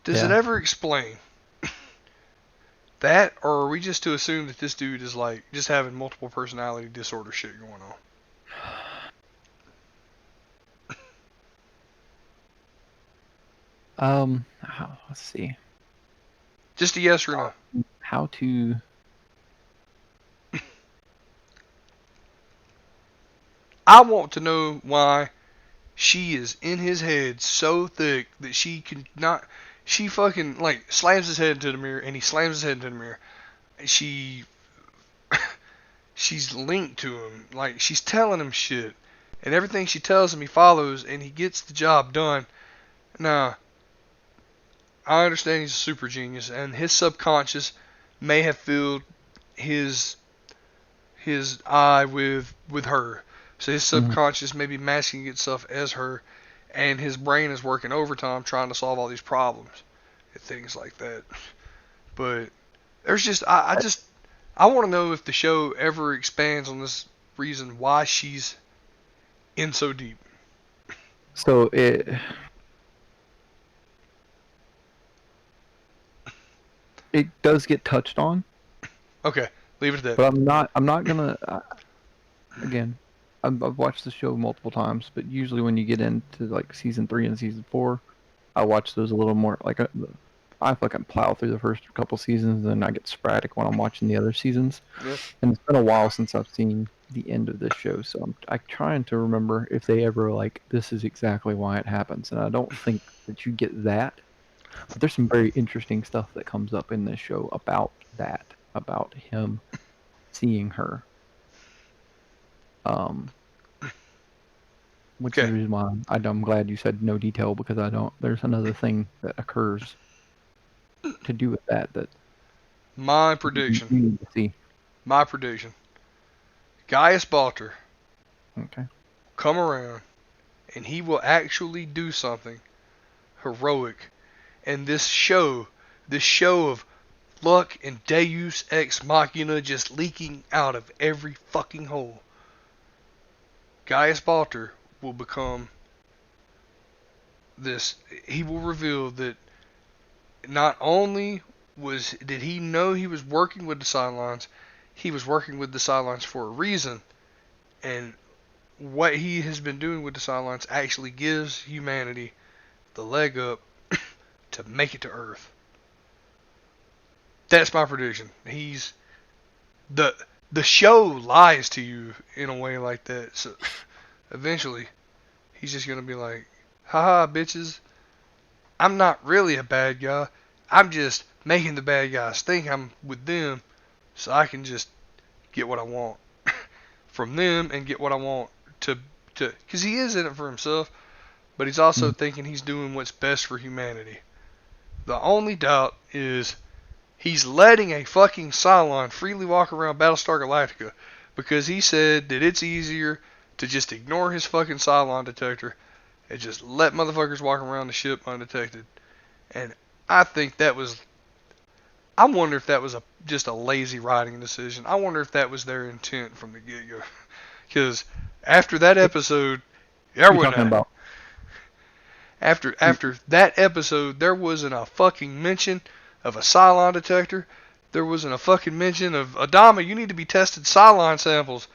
Does it Yeah. ever explain that, or are we just to assume that this dude is like just having multiple personality disorder shit going on? Let's see. Just a yes or no. How to. I want to know why she is in his head so thick that she can not. She fucking like slams his head into the mirror, and he slams his head into the mirror. She's linked to him, like she's telling him shit, and everything she tells him he follows, and he gets the job done. Now, I understand he's a super genius, and his subconscious may have filled his eye with her. So his subconscious may be masking itself as her, and his brain is working overtime trying to solve all these problems and things like that. But there's just I want to know if the show ever expands on this reason why she's in so deep. So it does get touched on, Okay, leave it at that. but I'm not gonna. Again, I've watched the show multiple times, but usually when you get into like season 3 and season 4, I watch those a little more. Like I fucking plow through the first couple seasons, and then I get sporadic when I'm watching the other seasons. Yeah. And it's been a while since I've seen the end of this show, so I'm trying to remember if they ever like this is exactly why it happens, and I don't think that you get that. But there's some very interesting stuff that comes up in this show about that, about him seeing her. Which is Okay. the reason why I'm glad you said no detail because I don't. There's another thing that occurs to do with that My you prediction. need to see. My prediction: Gaius Balter Okay. come around, and he will actually do something heroic. And this show of luck and Deus Ex Machina just leaking out of every fucking hole. Gaius Balter will become this. He will reveal that not only did he know he was working with the Cylons, he was working with the Cylons for a reason, and what he has been doing with the Cylons actually gives humanity the leg up to make it to Earth. That's my prediction. The the show lies to you in a way like that. So eventually, he's just gonna be like, haha, bitches, I'm not really a bad guy. I'm just making the bad guys think I'm with them so I can just get what I want from them and get what I want to because he is in it for himself, but he's also Mm. thinking he's doing what's best for humanity. The only doubt is he's letting a fucking Cylon freely walk around Battlestar Galactica because he said that it's easier to just ignore his fucking Cylon detector and just let motherfuckers walk around the ship undetected. And I think that was. I wonder if that was just a lazy writing decision. I wonder if that was their intent from the get go. Because after that episode, there You're wasn't talking a. about. After that episode, there wasn't a fucking mention of a Cylon detector. There wasn't a fucking mention of Adama. You need to be tested Cylon samples.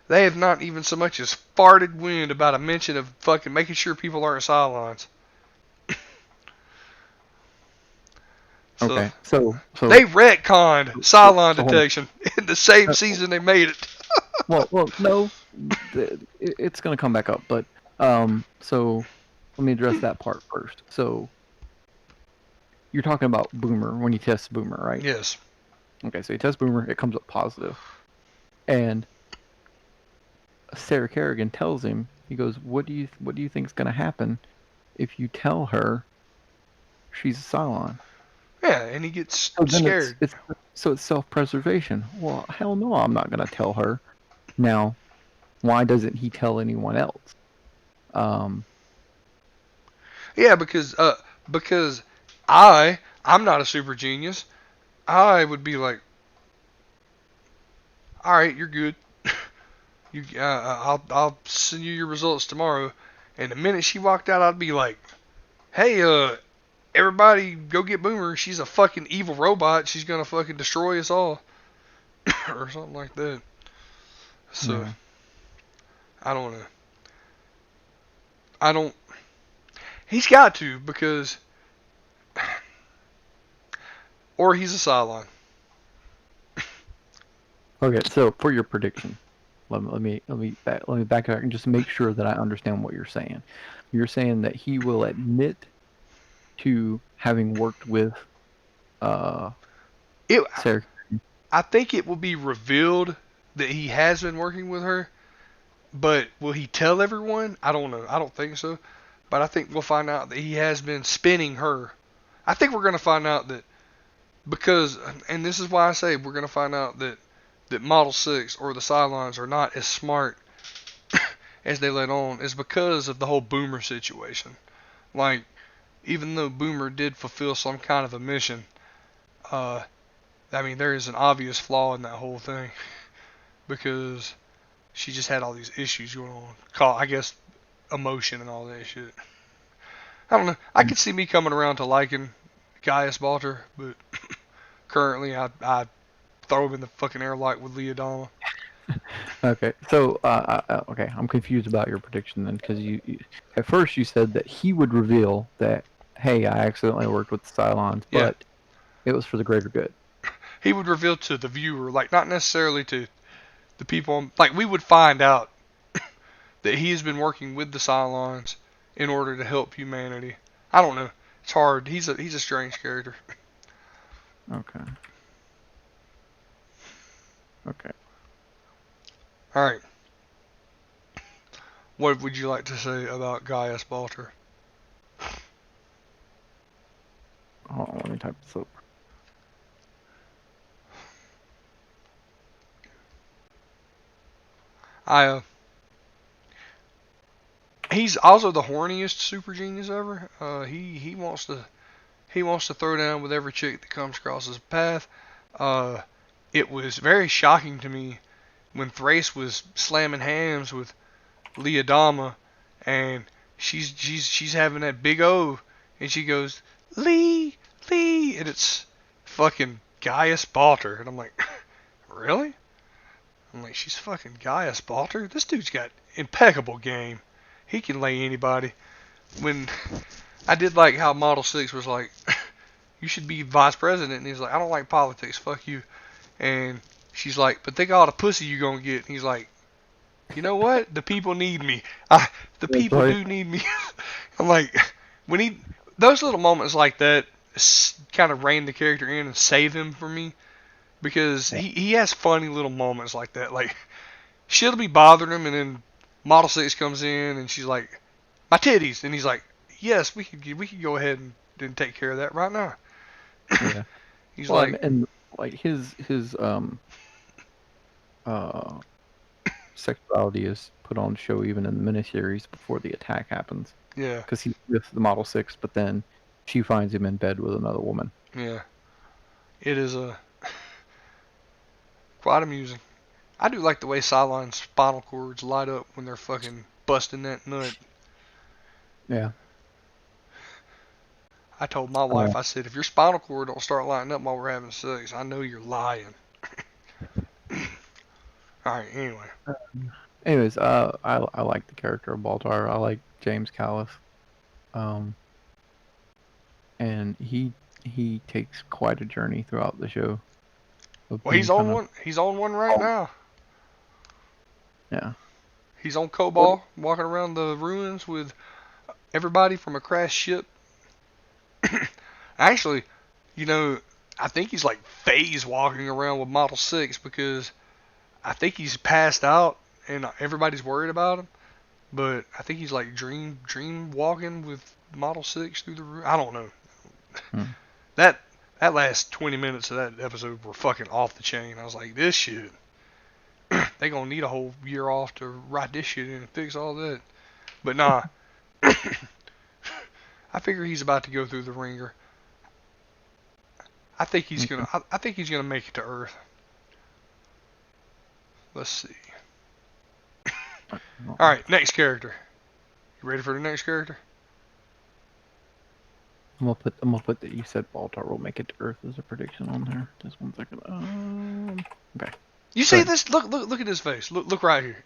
They have not even so much as farted wind about a mention of fucking making sure people aren't Cylons. So Okay. So they retconned Cylon hold on. detection in the same Uh, season they made it. well, no, it's gonna come back up, but so let me address that part first. So you're talking about Boomer when you test Boomer, right? Yes. Okay, so you test Boomer, it comes up positive, and Sarah Kerrigan tells him, he goes, what do you think is gonna happen if you tell her she's a Cylon? Yeah, and he gets So then scared. it's self-preservation. Well, hell no, I'm not gonna tell her. Now, why doesn't he tell anyone else? Um, Yeah, because I'm not a super genius. I would be like, all right, you're good. I'll send you your results tomorrow. And the minute she walked out, I'd be like, hey, everybody go get Boomer. She's a fucking evil robot. She's gonna fucking destroy us all, or something like that. So yeah. I don't know. I don't. He's got to because, or he's a Cylon. Okay, so for your prediction, let me back up and just make sure that I understand what you're saying. You're saying that he will admit to having worked with uh It, Sarah. I think it will be revealed that he has been working with her, but will he tell everyone? I don't know. I don't think so. But I think we'll find out that he has been spinning her. I think we're going to find out that because, and this is why I say we're going to find out that Model 6 or the Cylons are not as smart as they let on is because of the whole Boomer situation. Like, even though Boomer did fulfill some kind of a mission, uh, I mean, there is an obvious flaw in that whole thing because she just had all these issues going on. I guess emotion and all that shit. I don't know. I could see me coming around to liking Gaius Balter, but currently I throw him in the fucking airlock with Leodama. Okay, so okay, I'm confused about your prediction then because you at first you said that he would reveal that hey, I accidentally worked with the Cylons, Yeah, but it was for the greater good. he would reveal to the viewer, like not necessarily to the people. Like we would find out that he has been working with the Cylons in order to help humanity. I don't know. It's hard. He's a strange character. Okay. Okay. All right. What would you like to say about Gaius Balter? Hold on, let me type this up. I He's also the horniest super genius ever. He wants to throw down with every chick that comes across his path. Uh, it was very shocking to me when Thrace was slamming hams with Leodama, and she's having that big O, and she goes Lee Lee, and it's fucking Gaius Balter, and I'm like, really? I'm like, she's fucking Gaius Balter. This dude's got impeccable game. He can lay anybody. When I did like how Model 6 was like, you should be vice president, and he's like, I don't like politics, fuck you. And she's like, but think of all the pussy you gonna get. And he's like, you know what? The people need me. The That's people right. do need me. I'm like, those little moments like that kind of rein the character in and save him for me, because he has funny little moments like that. Like, shit'll be bothering him, and then Model 6 comes in, and she's like, my titties. And he's like, yes, we could go ahead and take care of that right now. Yeah. He's Well, like, and like his uh sexuality is put on show even in the miniseries before the attack happens, yeah, because he's with the Model 6, but then she finds him in bed with another woman. yeah. It is quite amusing. I do like the way Cylon's spinal cords light up when they're fucking busting that nut. Yeah. I told my wife, I said, if your spinal cord don't start lighting up while we're having sex, I know you're lying. Alright, anyway. Anyways, I like the character of Baltar. I like James Callis. And he takes quite a journey throughout the show. Well, he's on one. He's on one right now. Yeah. He's on Cobol, walking around the ruins with everybody from a crashed ship. Actually, I think he's like phase walking around with Model 6, because I think he's passed out and everybody's worried about him. But I think he's like dream walking with Model 6 through the room. I don't know. That last 20 minutes of that episode were fucking off the chain. I was like, this shit, they gonna need a whole year off to write this shit in and fix all that. But nah, I figure he's about to go through the ringer. I think he's gonna make it to Earth. Let's see. All right, next character. You ready for the next character? I'm gonna put that you said Baltar will make it to Earth as a prediction on there. Just 1 second. Okay. You see this? Look at his face. Look right here.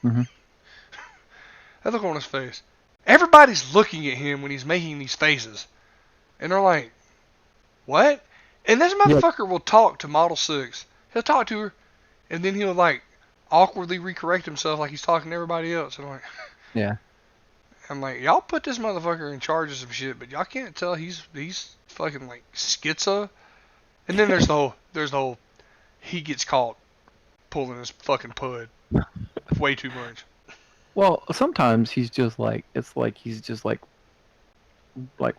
Mm-hmm. That look on his face. Everybody's looking at him when he's making these faces, and they're like, "What?" And this motherfucker will talk to Model 6. He'll talk to her, and then he'll like awkwardly recorrect himself like he's talking to everybody else. And Yeah. I'm like, y'all put this motherfucker in charge of some shit, but y'all can't tell he's fucking like schizo. And then there's the whole he gets caught pulling his fucking pud way too much. Well, sometimes he's just like, it's like he's just like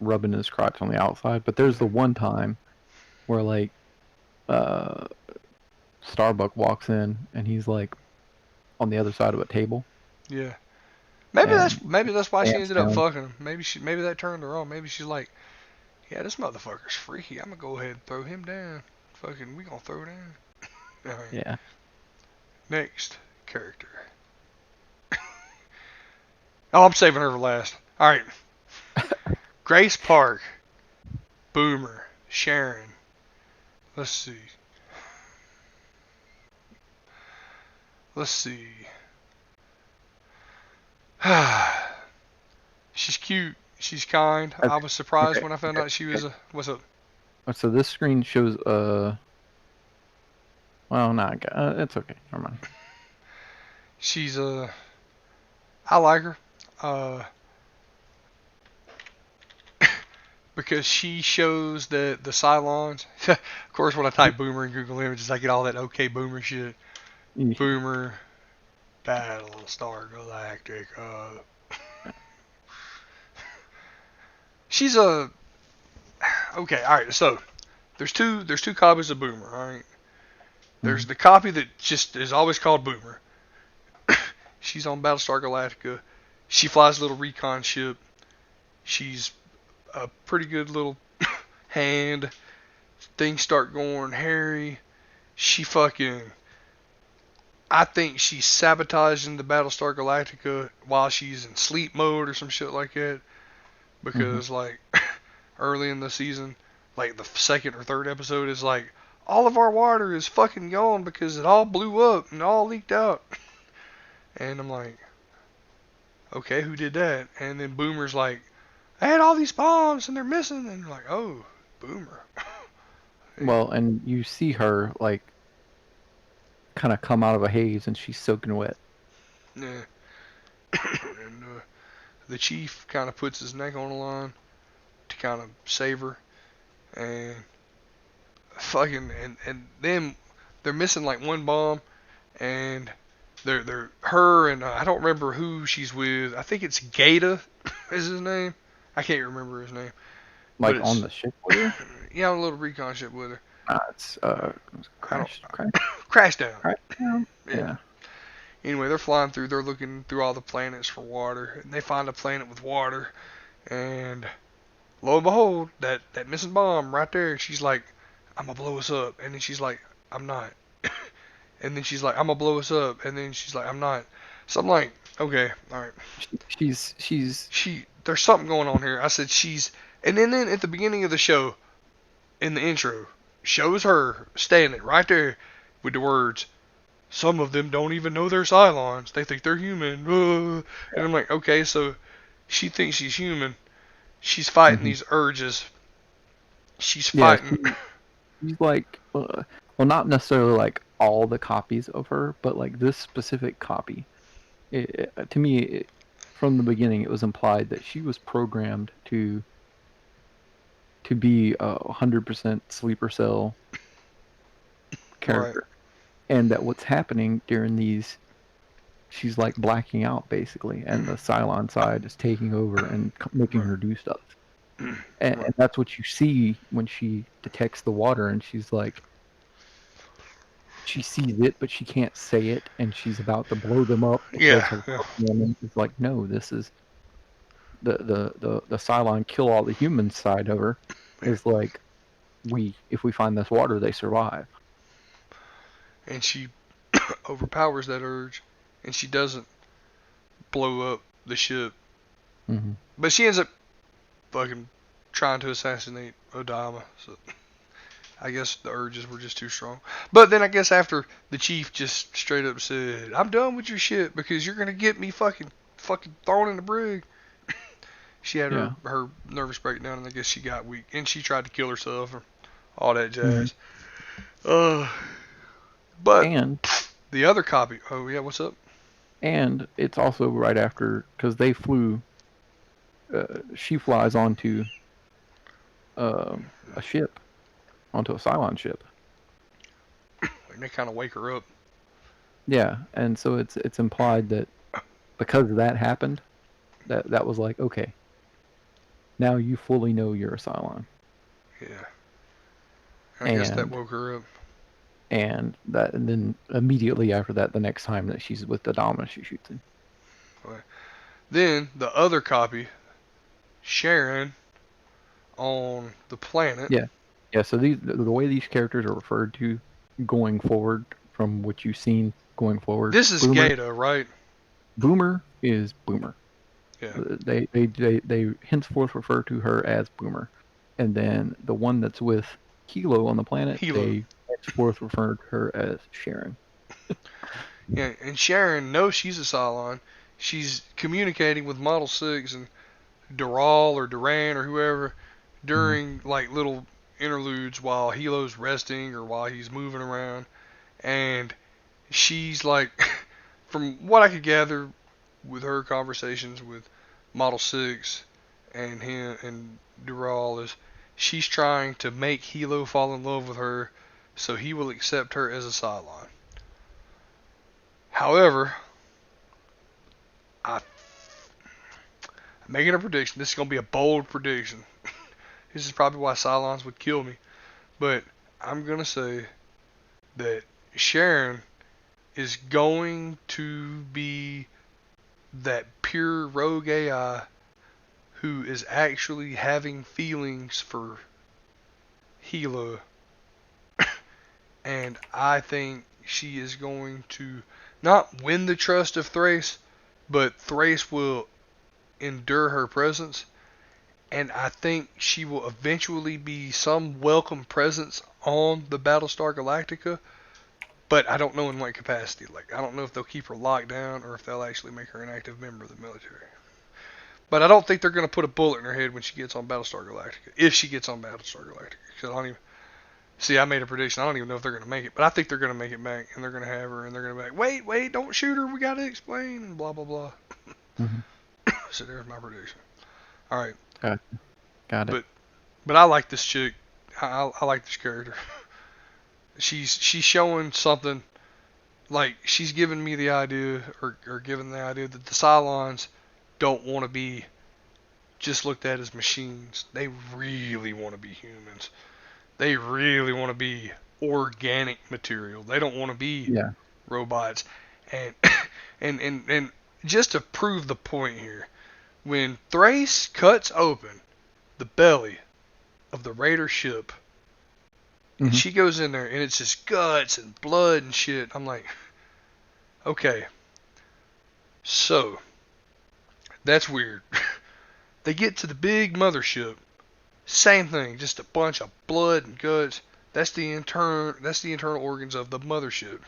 rubbing his crotch on the outside. But there's the one time where like Starbuck walks in and he's like on the other side of a table. Yeah. Maybe that's why she ended up down. fucking him. Maybe that turned her on. Maybe she's like, yeah, this motherfucker's freaky. I'm gonna go ahead and throw him down. Fucking, we gonna throw down. All right. Yeah. Next character. Oh, I'm saving her for last. All right. Grace Park, Boomer, Sharon. Let's see. She's cute. She's kind. I was surprised when I found out she was a. What's up? So this screen shows well, no, it's okay. Never mind. She's I like her. Because she shows the Cylons. Of course, when I type Boomer in Google Images, I get all that OK Boomer shit. Boomer, Battlestar Galactica. She's a okay. All right, so there's two copies of Boomer. All right, there's the copy that just is always called Boomer, She's on Battlestar Galactica. She flies a little recon ship. She's a pretty good little hand. Things start going hairy. She fucking, I think she's sabotaging the Battlestar Galactica while she's in sleep mode or some shit like that. Because like early in the season, like the second or third episode is like, all of our water is fucking gone because it all blew up and all leaked out. And I'm like, okay, who did that? And then Boomer's like, I had all these bombs and they're missing. And you're like, oh, Boomer. Well, and you see her like kind of come out of a haze, and she's soaking wet. Yeah. And the chief kind of puts his neck on the line to kind of save her. And fucking, and then they're missing like one bomb. And they're her and I don't remember who she's with. I think it's Gata is his name. I can't remember his name. Like on the ship with her? Yeah, on a little recon ship with her. It's crash down. Crash down. Yeah. Anyway, they're flying through. They're looking through all the planets for water, and they find a planet with water. And lo and behold, that missing bomb right there. She's like, "I'm gonna blow us up," and then she's like, "I'm not." And then she's like, "I'm gonna blow us up," and then she's like, "I'm not." So I'm like, okay, all right. There's something going on here. I said she's, and then at the beginning of the show, in the intro, shows her standing right there with the words, "Some of them don't even know they're Cylons. They think they're human." And I'm like, okay, so she thinks she's human. She's fighting these urges. She's fighting. Yeah, she's like, well, not necessarily like all the copies of her, but like this specific copy. To me, from the beginning, it was implied that she was programmed to be a 100% sleeper cell character, and that what's happening during these, she's like blacking out basically, and the Cylon side is taking over and making her do stuff. And that's what you see when she detects the water, and she's like, she sees it, but she can't say it, and she's about to blow them up because her woman is like, no, this is the Cylon kill all the humans side of her is like, if we find this water, they survive. And she overpowers that urge, and she doesn't blow up the ship. But she ends up fucking trying to assassinate Odama. So I guess the urges were just too strong. But then I guess after the chief just straight up said, "I'm done with your shit because you're gonna get me fucking thrown in the brig." She had her nervous breakdown, and I guess she got weak, and she tried to kill herself or all that jazz. But and the other copy. Oh yeah, what's up? And it's also right after, because they flew. She flies onto a ship, onto a Cylon ship. And they kind of wake her up. Yeah, and so it's implied that because that happened, that was like, okay, now you fully know you're a Cylon. Yeah. I guess that woke her up. And then immediately after that, the next time that she's with the Adama, she shoots him. Right. Then the other copy, Sharon, on the planet. Yeah. So the way these characters are referred to going forward, from what you've seen going forward. This is Gata, right? Boomer is Boomer. Yeah. They henceforth refer to her as Boomer, and then the one that's with Hilo on the planet, they henceforth refer to her as Sharon. Yeah, and Sharon knows she's a Cylon. She's communicating with Model 6 and Dural or Duran or whoever during like little interludes while Hilo's resting or while he's moving around. And she's like, from what I could gather with her conversations with Model 6 and him and Dural, is she's trying to make Hilo fall in love with her so he will accept her as a Cylon. However, I'm making a prediction. This is going to be a bold prediction. This is probably why Cylons would kill me. But I'm going to say that Sharon is going to be that pure rogue AI who is actually having feelings for Hilo, and I think she is going to not win the trust of Thrace, but Thrace will endure her presence, and I think she will eventually be some welcome presence on the Battlestar Galactica, but I don't know in what capacity. Like, I don't know if they'll keep her locked down or if they'll actually make her an active member of the military. But I don't think they're going to put a bullet in her head when she gets on Battlestar Galactica, if she gets on Battlestar Galactica. Because I don't even see. I made a prediction. I don't even know if they're going to make it, but I think they're going to make it back, and they're going to have her, and they're going to be like, wait, don't shoot her. We got to explain, and blah blah blah. Mm-hmm. So there's my prediction. All right. Got it. But I like this chick. I like this character. She's showing something. Like, she's giving me the idea, or giving the idea that the Cylons don't want to be just looked at as machines. They really want to be humans. They really want to be organic material. They don't want to be robots. And and just to prove the point here, when Thrace cuts open the belly of the Raider ship, and she goes in there, and it's just guts and blood and shit, I'm like, okay, so that's weird. They get to the big mothership, same thing, just a bunch of blood and guts. That's the internal organs of the mothership.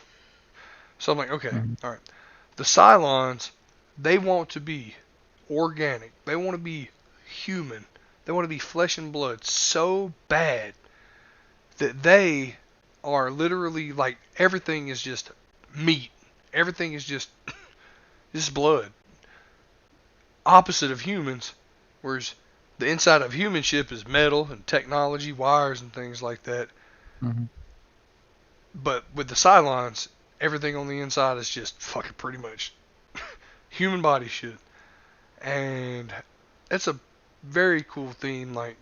So I'm like, okay, all right. The Cylons, they want to be organic. They want to be human. They want to be flesh and blood so bad that they are literally like, everything is just meat. Everything is just blood. Opposite of humans, whereas the inside of human ship is metal and technology, wires and things like that. Mm-hmm. But with the Cylons, everything on the inside is just fucking pretty much human body shit. And it's a very cool theme. Like,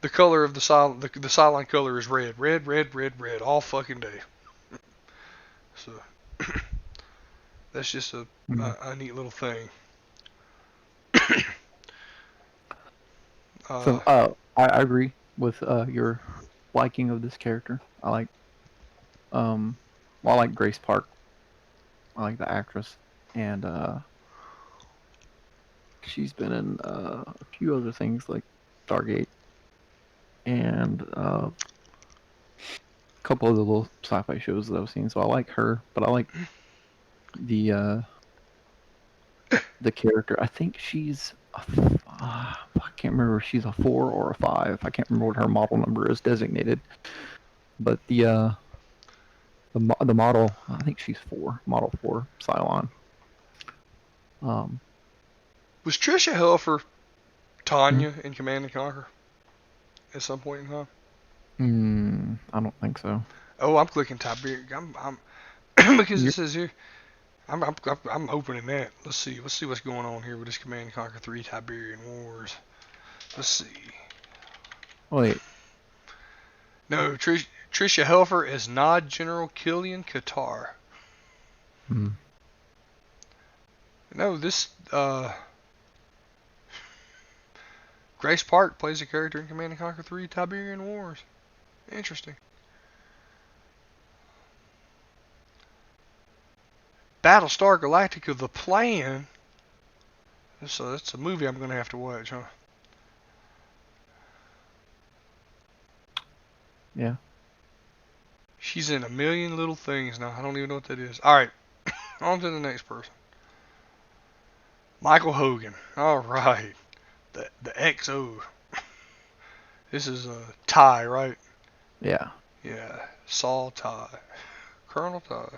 the color of the Cylon color is red, red, all fucking day. So that's just a neat little thing. I agree with your liking of this character. I like Grace Park. I like the actress, and she's been in a few other things like Stargate and a couple of the little sci-fi shows that I've seen. So I like her, but I like the character. I think she's I can't remember if she's a 4 or a 5. I can't remember what her model number is designated, but the model, I think she's 4, model 4 Cylon. Was Trisha Helfer Tanya in Command and Conquer at some point in time? I don't think so. Oh, I'm clicking Tiberian. I'm because it says here. I'm opening that. Let's see what's going on here with this Command and Conquer 3 Tiberian Wars. Let's see. Wait. No, Trisha Helfer is Nod General Killian Qatar. No, this Grace Park plays a character in Command and Conquer 3 Tiberian Wars. Interesting. Battlestar Galactica: The Plan. So that's a movie I'm going to have to watch, huh? Yeah. She's in a million little things now. I don't even know what that is. Alright, on to the next person. Michael Hogan. Alright. The XO. This is Ty, right? Yeah. Yeah. Saul Ty. Colonel Ty.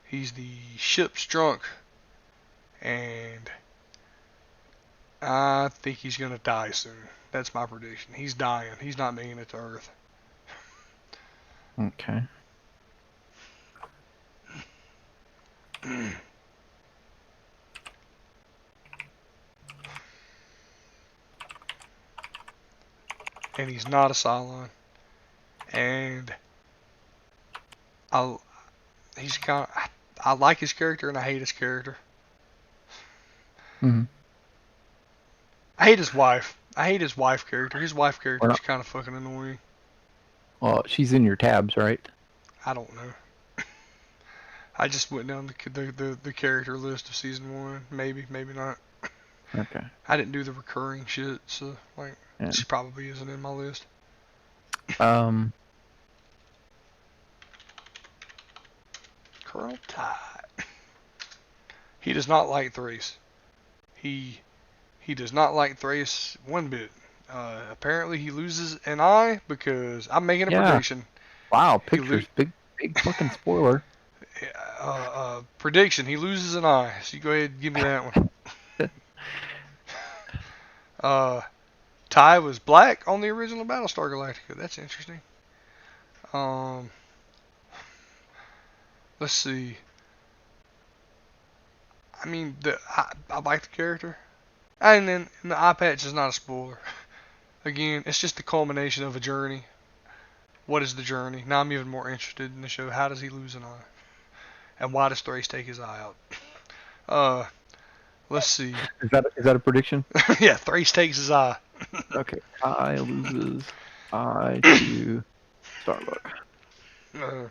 He's the ship's drunk. And I think he's going to die soon. That's my prediction. He's dying. He's not making it to Earth. Okay. And he's not a Cylon. And he's kind of, I like his character and I hate his character. Mm-hmm. I hate his wife. I hate his wife character. His wife Or character is not. kind of fucking annoying. Well, she's in your tabs, right? I don't know. I just went down the character list of season 1. Maybe, maybe not. Okay. I didn't do the recurring shit, so like Yeah. she probably isn't in my list. Um. Colonel Ty. He does not like Thrace. He does not like Thrace one bit. Apparently he loses an eye because I'm making a Yeah. prediction. Wow. He lo- Pictures. Big fucking spoiler. Prediction. He loses an eye. So you go ahead and give me that one. Uh, Ty was black on the original Battlestar Galactica. That's interesting. Um, let's see. I mean, I like the character. And then and the eye patch is not a spoiler. Again, it's just the culmination of a journey. What is the journey? Now I'm even more interested in the show. How does he lose an eye? And why does Thrace take his eye out? Uh, let's see. Is that a prediction? Yeah, Thrace takes his eye. Okay. I loses I to Starbuck. Uh,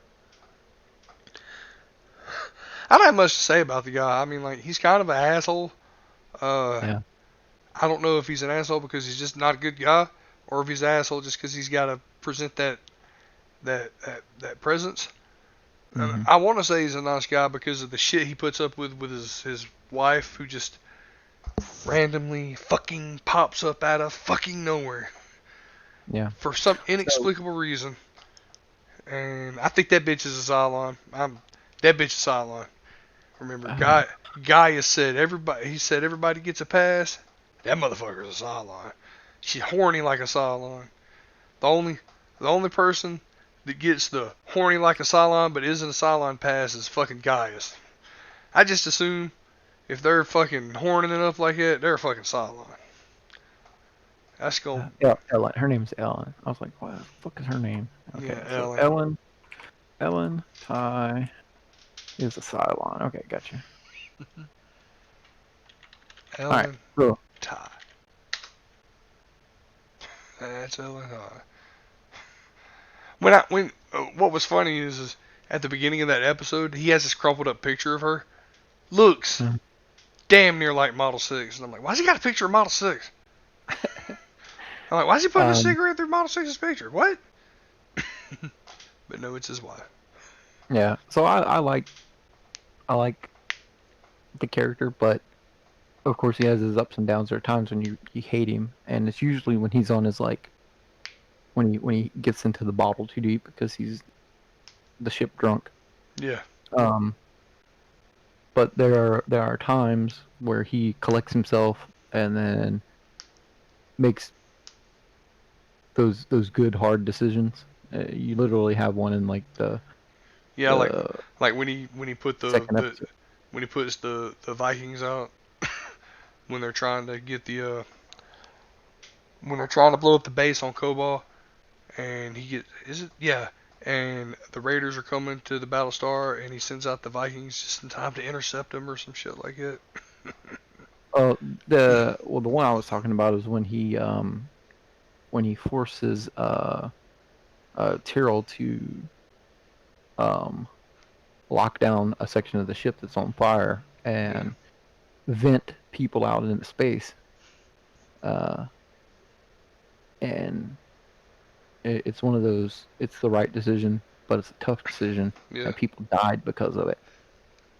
I don't have much to say about the guy. I mean, like, he's kind of an asshole. Yeah. I don't know if he's an asshole because he's just not a good guy, or if he's an asshole just because he's got to present that presence. And Mm-hmm. I want to say he's a nice guy because of the shit he puts up with his wife, who just randomly fucking pops up out of fucking nowhere Yeah. for some So. inexplicable reason. And I think that bitch is a Cylon. That bitch is a Cylon. Remember, Guy has said everybody. He said everybody gets a pass. That motherfucker's a Cylon. She's horny like a Cylon. The only person that gets the horny like a Cylon but isn't a Cylon pass is fucking Gaius. I just assume if they're fucking horning it up like that, they're a fucking Cylon. That's going. Ellen. Her name's Ellen. I was like, what the fuck is her name? Okay. Yeah, So Ellen. Ellen Ty is a Cylon. Okay, gotcha. All right. Ellen So. Ty. That's Ellen Ty. What was funny is at the beginning of that episode, he has this crumpled up picture of her. Looks Mhm. damn near like Model 6. And I'm like, why's he got a picture of Model 6? I'm like, why's he putting a cigarette through Model 6's picture? What? But no, it's his wife. Yeah. So I like the character, but of course he has his ups and downs. There are times when you hate him, and it's usually when he's on his like when he gets into the bottle too deep because he's the ship drunk. Yeah. But there are times where he collects himself and then makes those good hard decisions. You literally have one in like the like when he put second episode. when he puts the Vikings out when they're trying to get the when they're trying to blow up the base on Kobol, and and the Raiders are coming to the Battlestar, and he sends out the Vikings just in time to intercept them or some shit like that. The one I was talking about is when he forces Tyrrell to lock down a section of the ship that's on fire and vent people out into space. And it's one of those. It's the right decision, but it's a tough decision, Yeah. and people died because of it.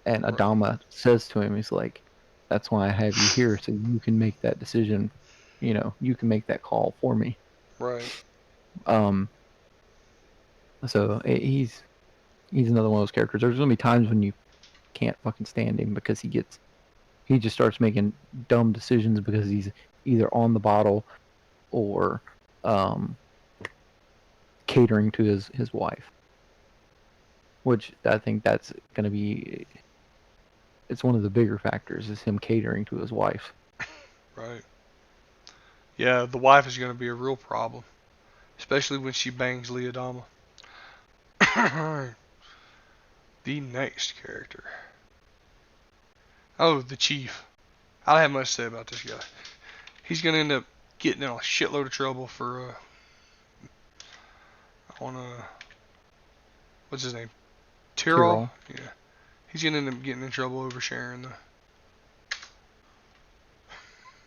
And Right. Adama says to him, he's like, "That's why I have you here, so you can make that decision. You can make that call for me." Right. So he's another one of those characters. There's gonna be times when you can't fucking stand him because he just starts making dumb decisions because he's either on the bottle or catering to his wife. Which I think that's gonna be. It's one of the bigger factors is him catering to his wife. Right. Yeah, the wife is going to be a real problem, especially when she bangs Leodama. The next character. Oh, the Chief. I don't have much to say about this guy. He's gonna end up getting in a shitload of trouble for what's his name? Tyrol. Tyrol. Yeah. He's gonna end up getting in trouble over sharing the.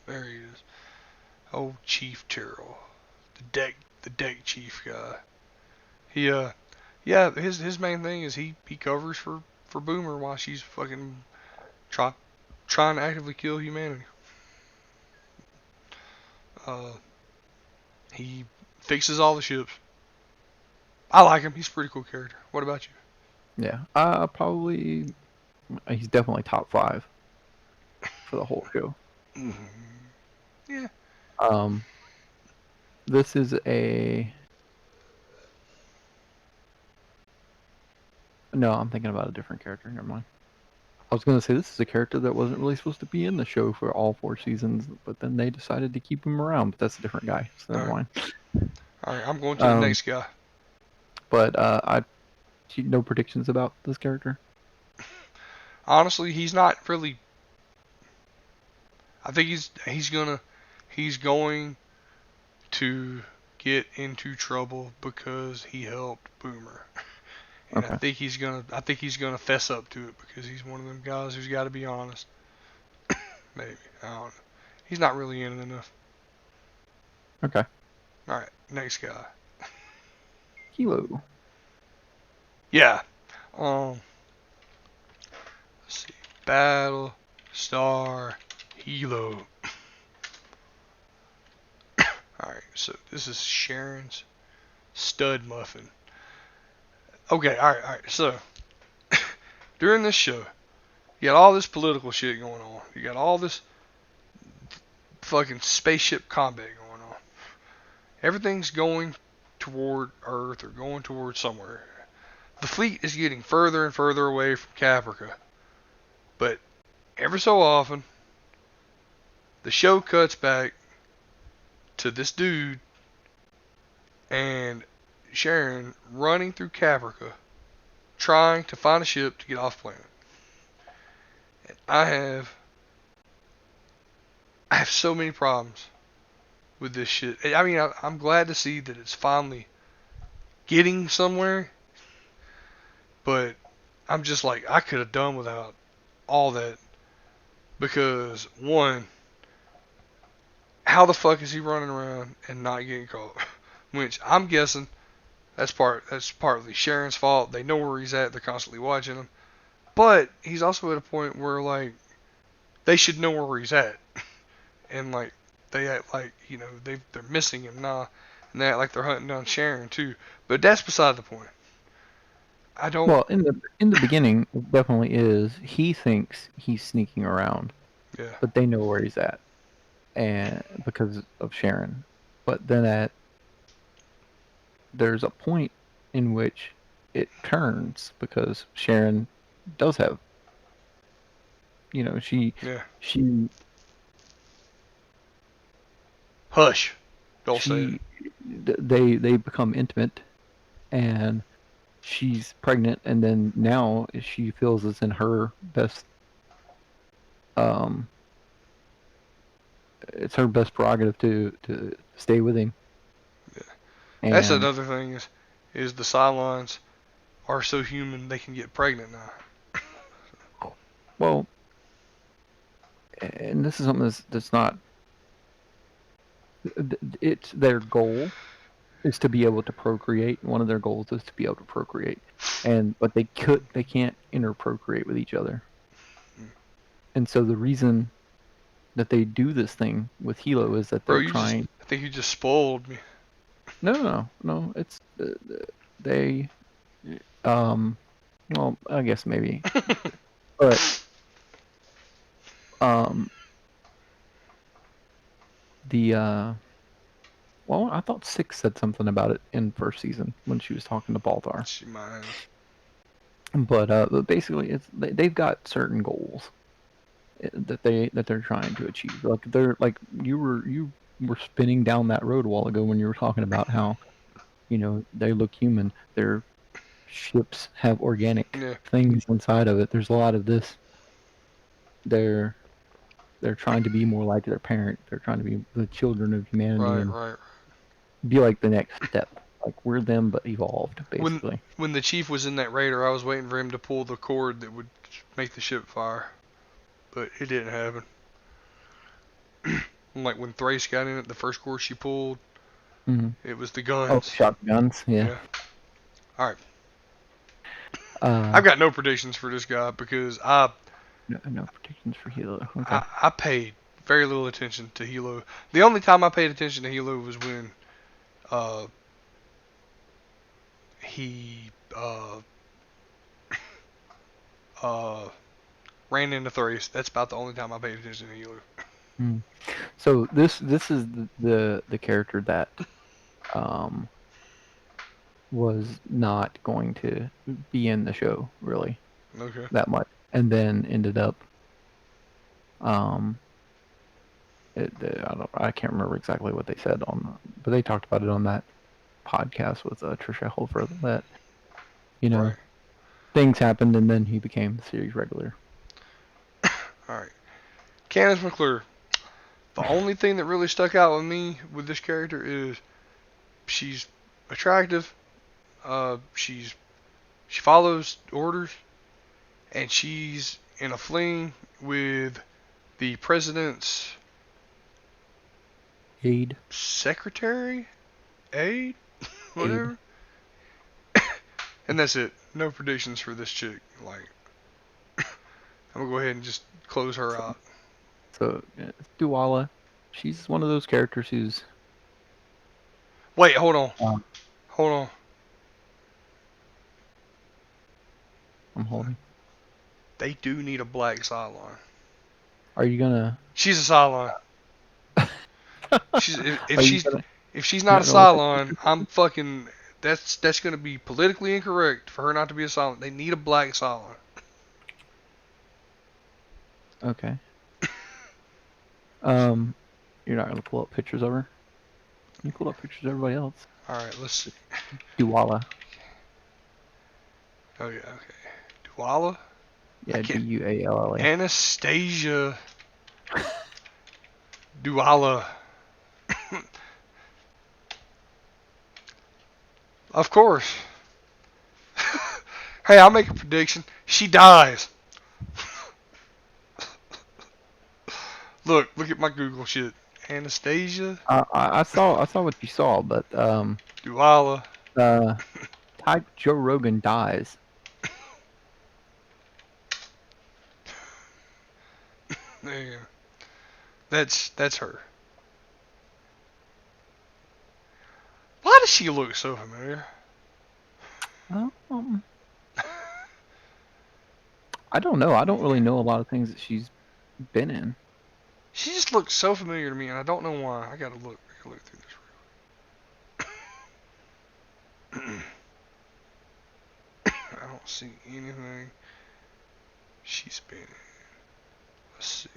There he is. Oh, Chief Tyrol, the deck chief guy. He yeah, his main thing is he covers for Boomer while she's fucking trying to actively kill humanity. Uh, he fixes all the ships. I like him. He's a pretty cool character. What about you? Yeah. Probably he's definitely top 5 for the whole show. Mm-hmm. Yeah. This is a. No, I'm thinking about a different character. Never mind. I was gonna say this is a character that wasn't really supposed to be in the show for all 4 seasons, but then they decided to keep him around. But that's a different guy, so never mind. All right. I'm going to the next guy. But no predictions about this character. Honestly, he's not really. I think he's going to get into trouble because he helped Boomer. And Okay. I think he's gonna fess up to it because he's one of them guys who's got to be honest. Maybe, I don't know. He's not really in it enough. Okay. All right, next guy. Hilo. Yeah. Let's see. Battlestar Hilo. All right, so this is Sharon's stud muffin. Okay, all right. So during this show, you got all this political shit going on. You got all this fucking spaceship combat going on. Everything's going toward Earth or going toward somewhere. The fleet is getting further and further away from Caprica. But every so often, the show cuts back to this dude and Sharon running through Caprica trying to find a ship to get off planet. And I have so many problems with this shit. I mean, I'm glad to see that it's finally getting somewhere, but I'm just like, I could have done without all that because, one, how the fuck is he running around and not getting caught? Which I'm guessing that's partly Sharon's fault. They know where he's at. They're constantly watching him. But he's also at a point where, like, they should know where he's at. And, like, they act like, you know, they're missing him now. And they act like they're hunting down Sharon, too. But that's beside the point. I don't... Well, in the beginning, it definitely is. He thinks he's sneaking around. Yeah. But they know where he's at. And because of Sharon. But then there's a point in which it turns because Sharon does have, you know, she Hush. Don't say it. They become intimate, and she's pregnant, and then now she feels it's in her best, it's her best prerogative to stay with him. Yeah. And That's another thing is the Cylons are so human they can get pregnant now. Well, and this is something that's not. It's their goal is to be able to procreate. One of their goals is to be able to procreate, but they can't interprocreate with each other. And so the reason that they do this thing with Hilo is that they're trying. I think you just spoiled me. No. It's they. Well, I guess maybe, but well, I thought Six said something about it in first season when she was talking to Baltar. She might have. But basically, they've got certain goals that they're trying to achieve. Like you were spinning down that road a while ago when you were talking about how, you know, they look human. They're ships have organic Yeah. things inside of it. There's a lot of this. They're they're trying to be more like their parent. They're trying to be the children of humanity Right. and Right. be like the next step. Like we're them but evolved, When basically. when the chief was in that raider, I was waiting for him to pull the cord that would make the ship fire, but it didn't happen. Like when Thrace got in it, the first cord she pulled, Mm-hmm. it was the Oh, guns. shotguns, yeah. Yeah. All right. Uh, I've got no predictions for this guy because no predictions for Hilo. Okay. I paid very little attention to Hilo. The only time I paid attention to Hilo was when uh, he uh, ran into Thrace. That's about the only time I paid attention to Hilo. Mm. So this is the character that um was not going to be in the show really Okay. that much, and then ended up um I can't remember exactly what they said but they talked about it on that podcast with Trisha Helfer that you know Right. things happened and then he became the series regular. All right. Candace McClure. The only thing that really stuck out with me with this character is she's attractive. She follows orders, and she's in a fling with the president's Aid. secretary, aide, Aid. whatever. And that's it. No predictions for this chick. Like, I'm gonna go ahead and just close her So, out. so Duala, she's one of those characters who's Wait, hold on, um, hold on. I'm holding. They do need a black Cylon. Are you gonna? She's a Cylon. She's Are you gonna? if she's You're not not a gonna let that Cylon, character I'm go? fucking. That's gonna be politically incorrect for her not to be a Cylon. They need a black Cylon. Okay. You're not gonna pull up pictures of her. You pulled up pictures of everybody else. All right, let's see. Duala. Oh yeah, okay. Duala. I Yeah, can't. Dualla. Anastasia Duala. Of course. Hey, I'll make a prediction. She dies. Look at my Google shit. Anastasia I saw what you saw, but Duala. uh, type Joe Rogan dies. There you go. That's her. Why does she look so familiar? Um, I don't know. I don't really know a lot of things that she's been in. She just looks so familiar to me, and I don't know why. I gotta look. I gotta look through this. I don't see anything she's been in. Let's see.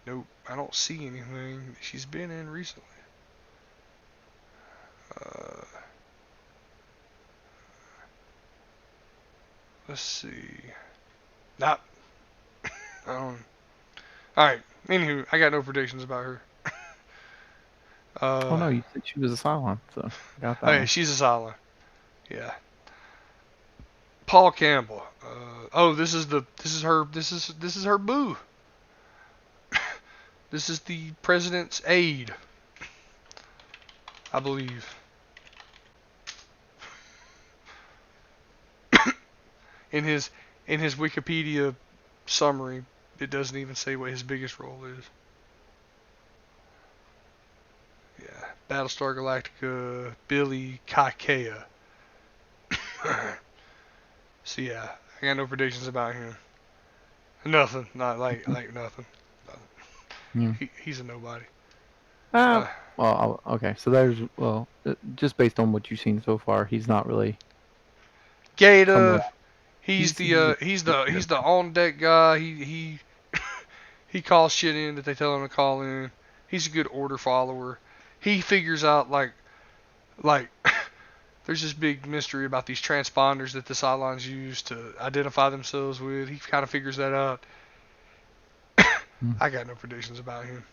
Nope, I don't see anything that she's been in recently. Uh, let's see. Not. I don't. All right. Anywho, I got no predictions about her. Oh Uh, no, you said she was a Cylon, so I got oh that yeah, one. she's a Silent. Yeah. Paul Campbell. Oh, this is her boo. This is the president's aide, I believe. In his in his Wikipedia summary, it doesn't even say what his biggest role is. Yeah, Battlestar Galactica, Billy Kaikea. So yeah, I got no predictions about him. Nothing, not like nothing. Hmm. He's a nobody. Uh, Uh, okay. So there's just based on what you've seen so far, he's not really come Gata, around. he's He's the he's a he's the on deck guy. He calls shit in that they tell him to call in. He's a good order follower. He figures out like there's this big mystery about these transponders that the Cylons use to identify themselves with. He kind of figures that out. Hmm. I got no predictions about him.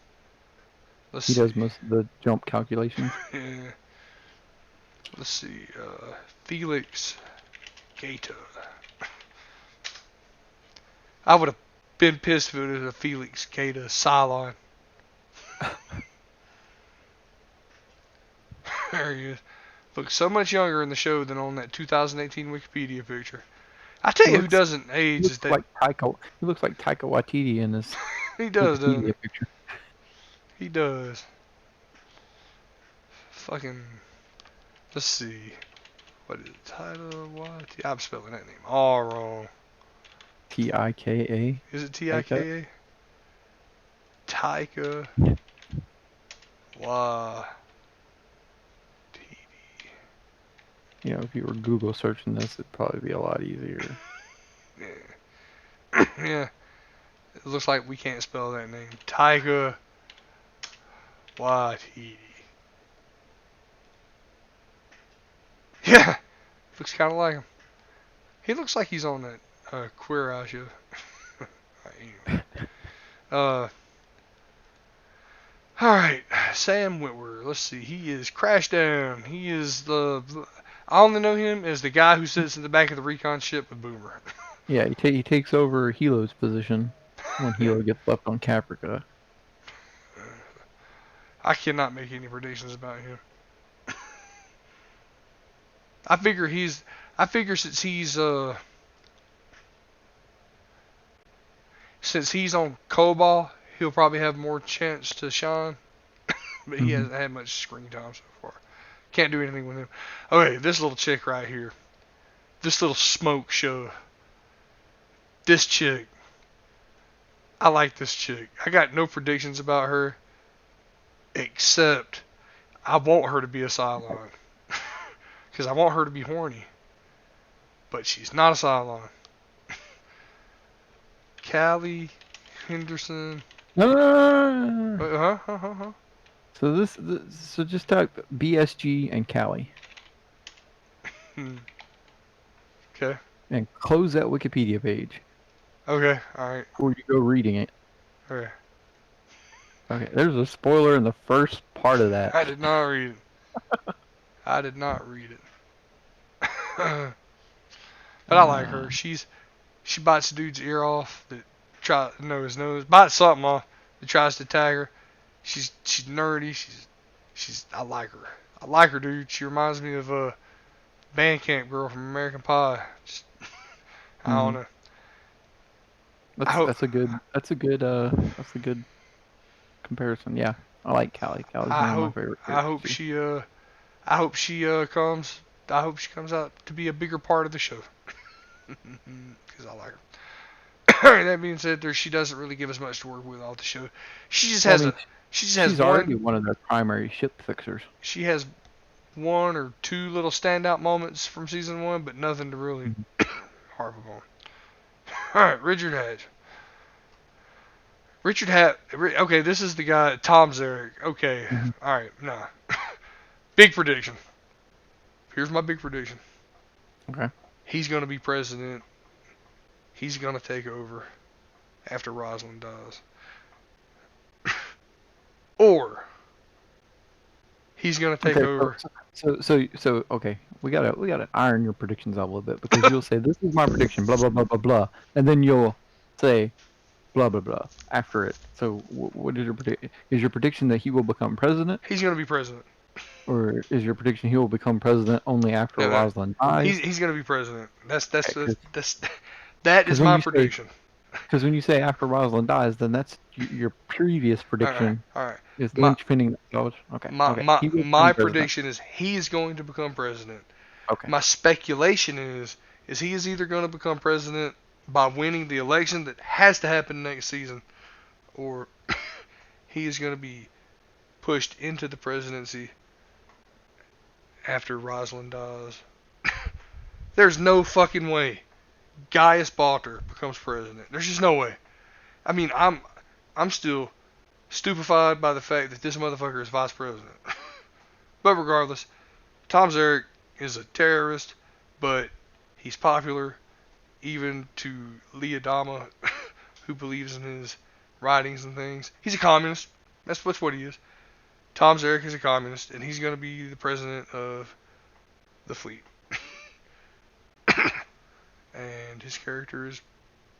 Let's He see. does most of the jump calculations. Yeah. Let's see. Felix Gaeta. I would have been pissed if it was a Felix Gaeta Cylon. There he is. Looks so much younger in the show than on that 2018 Wikipedia picture. I tell He you who looks doesn't he age is looks that like Taika. He looks like Taika Waititi in this he does, doesn't he? Wikipedia picture. He does. Fucking. Let's see. What is it? Taika Waititi? I'm spelling that name all wrong. Tika. Is it Taika. Tika? Taika Waititi. You know, if you were Google searching this, it'd probably be a lot easier. Yeah. Yeah. It looks like we can't spell that name. Taika Waititi. Yeah. Looks kind of like him. He looks like he's on that Queer Eye show. Anyway. Alright. Sam Witwer. Let's see. He is Crashdown. He is I only know him as the guy who sits in the back of the recon ship with Boomer. Yeah, he takes over Hilo's position when Yeah. Hilo gets left on Caprica. I cannot make any predictions about him. I figure since he's on Cobalt, he'll probably have more chance to shine. But he hasn't had much screen time so far. Can't do anything with him. Okay, this little chick right here. This little smoke show. This chick. I like this chick. I got no predictions about her. Except I want her to be a Cylon. Because I want her to be horny. But she's not a Cylon. Callie Henderson. Huh? So so just type BSG and Callie Okay. and close that Wikipedia page Okay. Alright. before you go reading it. Okay. Okay, there's a spoiler in the first part of that. I did not read it. I did not read it. But I like her. She bites the dude's ear off that his nose. Bites something off that tries to tag her. She's nerdy. I like her. I like her, dude. She reminds me of a Bandcamp girl from American Pie. Just, I don't know. That's a good comparison. Yeah, I like Callie. Callie's one of my favorite characters. I hope she comes out to be a bigger part of the show. Because I like her. That being said, she doesn't really give us much to work with off the show. She has already one of their primary ship fixers. She has one or two little standout moments from season 1, but nothing to really harp upon. Alright, Richard Hatch. Okay, this is the guy, Tom Zarek. Okay, alright, nah. Big prediction. Here's my big prediction. Okay. He's going to be president. He's going to take over after Rosalind dies. Or he's going to take over. So okay, we gotta iron your predictions out a little bit, because you'll say this is my prediction, blah blah blah blah blah, and then you'll say blah blah blah after it. So what is your prediction? Is your prediction that he will become president? He's going to be president. Or is your prediction he will become president only after Rosalind dies? He's going to be president. That is my prediction. Because when you say after Rosalind dies, then that's your previous prediction. All right. Is linchpinning knowledge. Okay. My prediction is he is going to become president. Okay. My speculation is he is either going to become president by winning the election that has to happen next season, or he is going to be pushed into the presidency after Rosalind dies. There's no fucking way Gaius Baltar becomes president. There's just no way. I mean, I'm still stupefied by the fact that this motherfucker is vice president. But regardless, Tom Zarek, is a terrorist, but he's popular even to Leodama, who believes in his writings and things. He's a communist. That's what he is. Tom Zarek is a communist, and he's going to be the president of the fleet. And his character is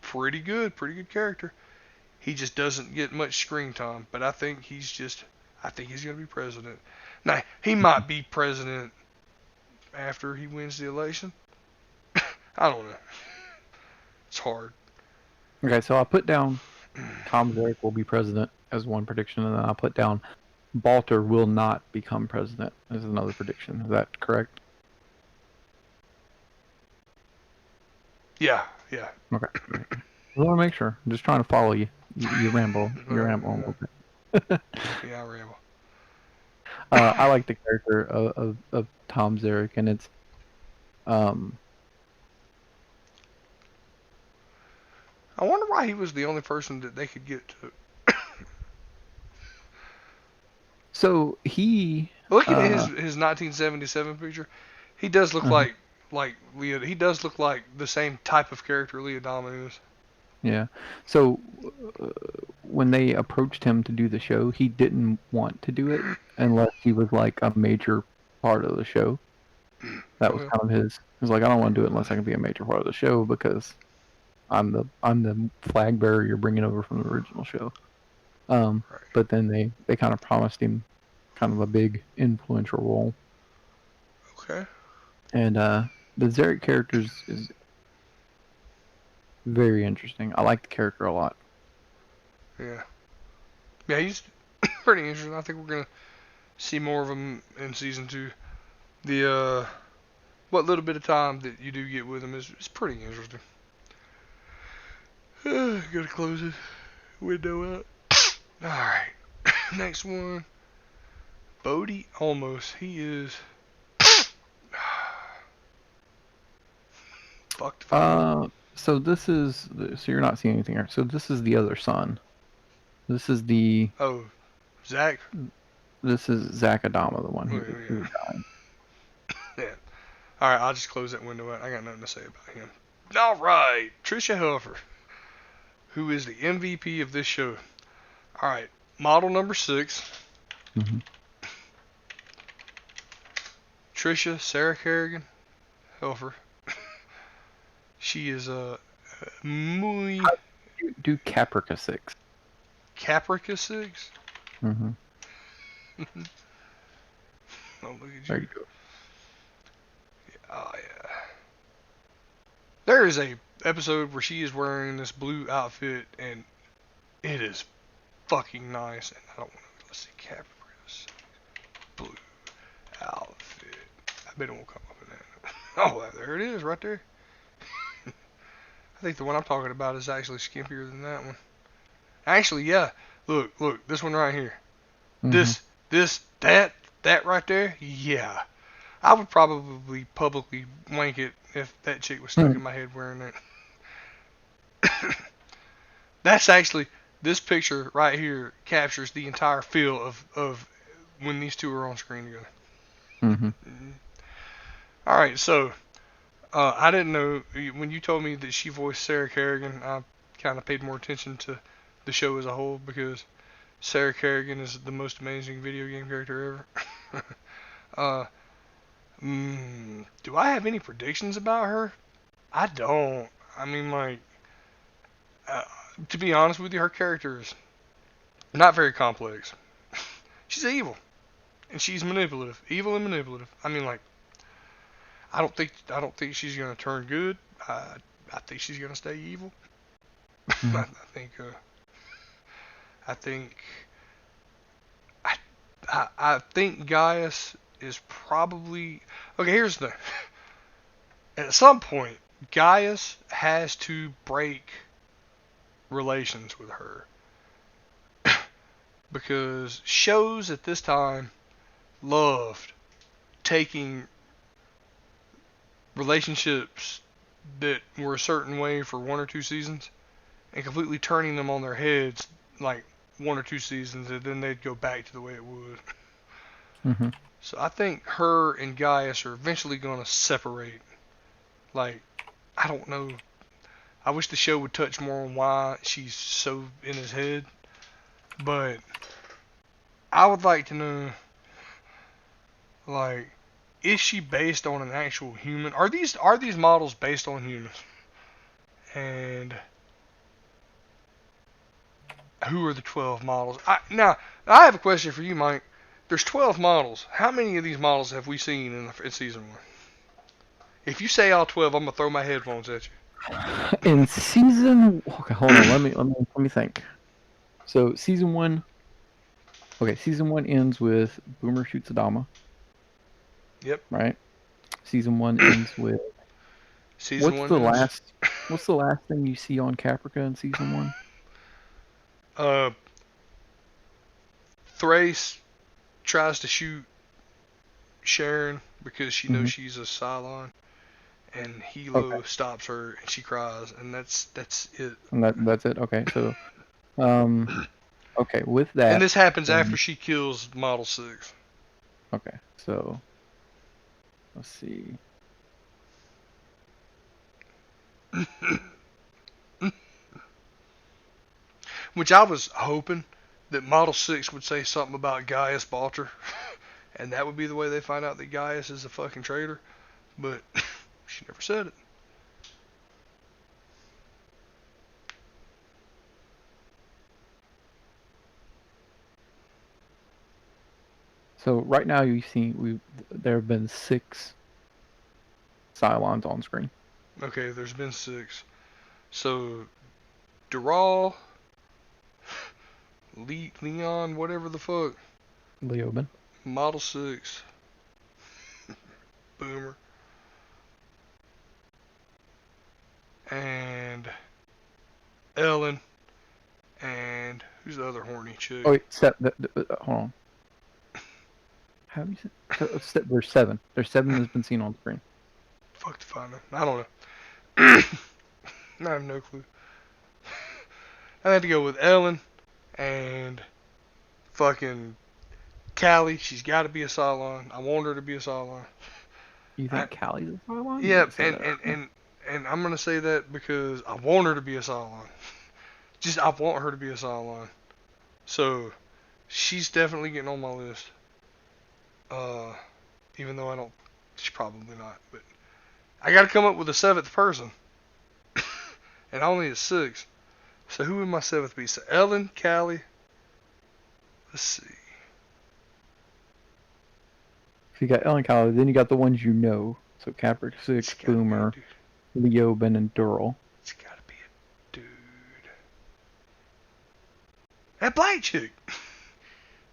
pretty good character. He just doesn't get much screen time, but I think he's going to be president. Now, he might be president after he wins the election. I don't know. It's hard. Okay, so I put down Tom Zarek will be president as one prediction, and then I put down Balter will not become president as another prediction. Is that correct? Yeah. Okay. I want to make sure. I'm just trying to follow you. You ramble. You ramble a little bit. Yeah, I ramble. I like the character of Tom Zarek, and it's I wonder why he was the only person that they could get to. So he Looking at his 1977 picture, he does look like Leo. He does look like the same type of character Leodama is. Yeah. So when they approached him to do the show, he didn't want to do it unless he was like a major part of the show. That was kind of his. He was like, I don't want to do it unless I can be a major part of the show because I'm the flag bearer you're bringing over from the original show. Right. But then they kind of promised him kind of a big influential role. Okay. And the Zarek character is very interesting. I like the character a lot. Yeah. Yeah, he's pretty interesting. I think we're gonna see more of him in season 2. The what little bit of time that you do get with him is pretty interesting. Gotta close this window out. Alright. Next one. Bodhi Almost. He is fucked. So this is so you're not seeing anything here. So this is the other son. This is the Zach. This is Zach Adama, the one who died. Yeah. Alright, I'll just close that window out. I got nothing to say about him. Alright, Trisha Helfer, who is the MVP of this show. Alright, model number 6. Mm-hmm. Trisha Sarah Kerrigan Helfer. She is muy... Do Caprica 6. Caprica 6? Mm-hmm. Oh, look at you. There you go. Oh, yeah. There is a episode where she is wearing this blue outfit, and it is fucking nice. And I don't want to... Let's see, Caprica blue outfit. I bet it won't come up in that. Oh, there it is, right there. I think the one I'm talking about is actually skimpier than that one. Actually, yeah. Look, this one right here. Mm-hmm. That right there, yeah. I would probably publicly wank it if that chick was stuck in my head wearing that. That's actually, this picture right here captures the entire feel of when these two are on screen together. Mm-hmm. Alright, so, I didn't know, when you told me that she voiced Sarah Kerrigan, I kind of paid more attention to the show as a whole because Sarah Kerrigan is the most amazing video game character ever. Do I have any predictions about her? I don't. I mean, like, to be honest with you, her character is not very complex. She's evil, and she's manipulative, evil and manipulative. I mean, like, I don't think she's gonna turn good. I think she's gonna stay evil. Mm-hmm. I think Gaius is probably... Okay, here's the thing. At some point, Gaius has to break relations with her. Because shows at this time loved taking relationships that were a certain way for 1 or 2 seasons and completely turning them on their heads like 1 or 2 seasons, and then they'd go back to the way it was. Mm-hmm. So I think her and Gaius are eventually gonna separate. Like, I don't know. I wish the show would touch more on why she's so in his head, but I would like to know, like, is she based on an actual human? Are these models based on humans? And who are the 12 models? Now, I have a question for you, Mike. There's 12 models. How many of these models have we seen in season one? If you say all 12, I'm gonna throw my headphones at you. In season, okay, hold on. Let me think. So season one. Okay, season one ends with Boomer shoots Adama. Yep. Right. Season one ends with Season what's one the ends. last? What's the last thing you see on Caprica in season one? Uh, Thrace tries to shoot Sharon because she knows Mm-hmm. she's a Cylon, and Okay, Hilo stops her and she cries, and that's it. and that's it. Okay, so okay, with And that, this happens after then she kills Model 6. okay, so let's see. Which I was hoping that Model 6 would say something about Gaius Balter, and that would be the way they find out that Gaius is a fucking traitor, but she never said it. So right now you've seen there have been 6 Cylons on screen. Okay, there's been 6. So, Dural, Leon, whatever the fuck, Leoben. Model 6, Boomer, and Ellen, and who's the other horny chick? Oh wait, hold on. How do you say? There's 7. There's 7 that's been seen on screen. Fuck if I know. I don't know. I have no clue. I had to go with Ellen and fucking Callie. She's got to be a Cylon. I want her to be a Cylon. You I, think Callie's a Cylon? You yep, didn't say and, that and, earlier. and, and I'm going to say that because I want her to be a Cylon. Just, I want her to be a Cylon. So, she's definitely getting on my list. Uh, Even though I don't, she's probably not. But I got to come up with a 7th person. And I only need 6. So who would my 7th be? So Ellen, Callie. Let's see. If you got Ellen Callie, then you got the ones you know. So Capric It's 6, got to be a Boomer, dude. Leoben, and Dural. It's got to be a dude. That black chick.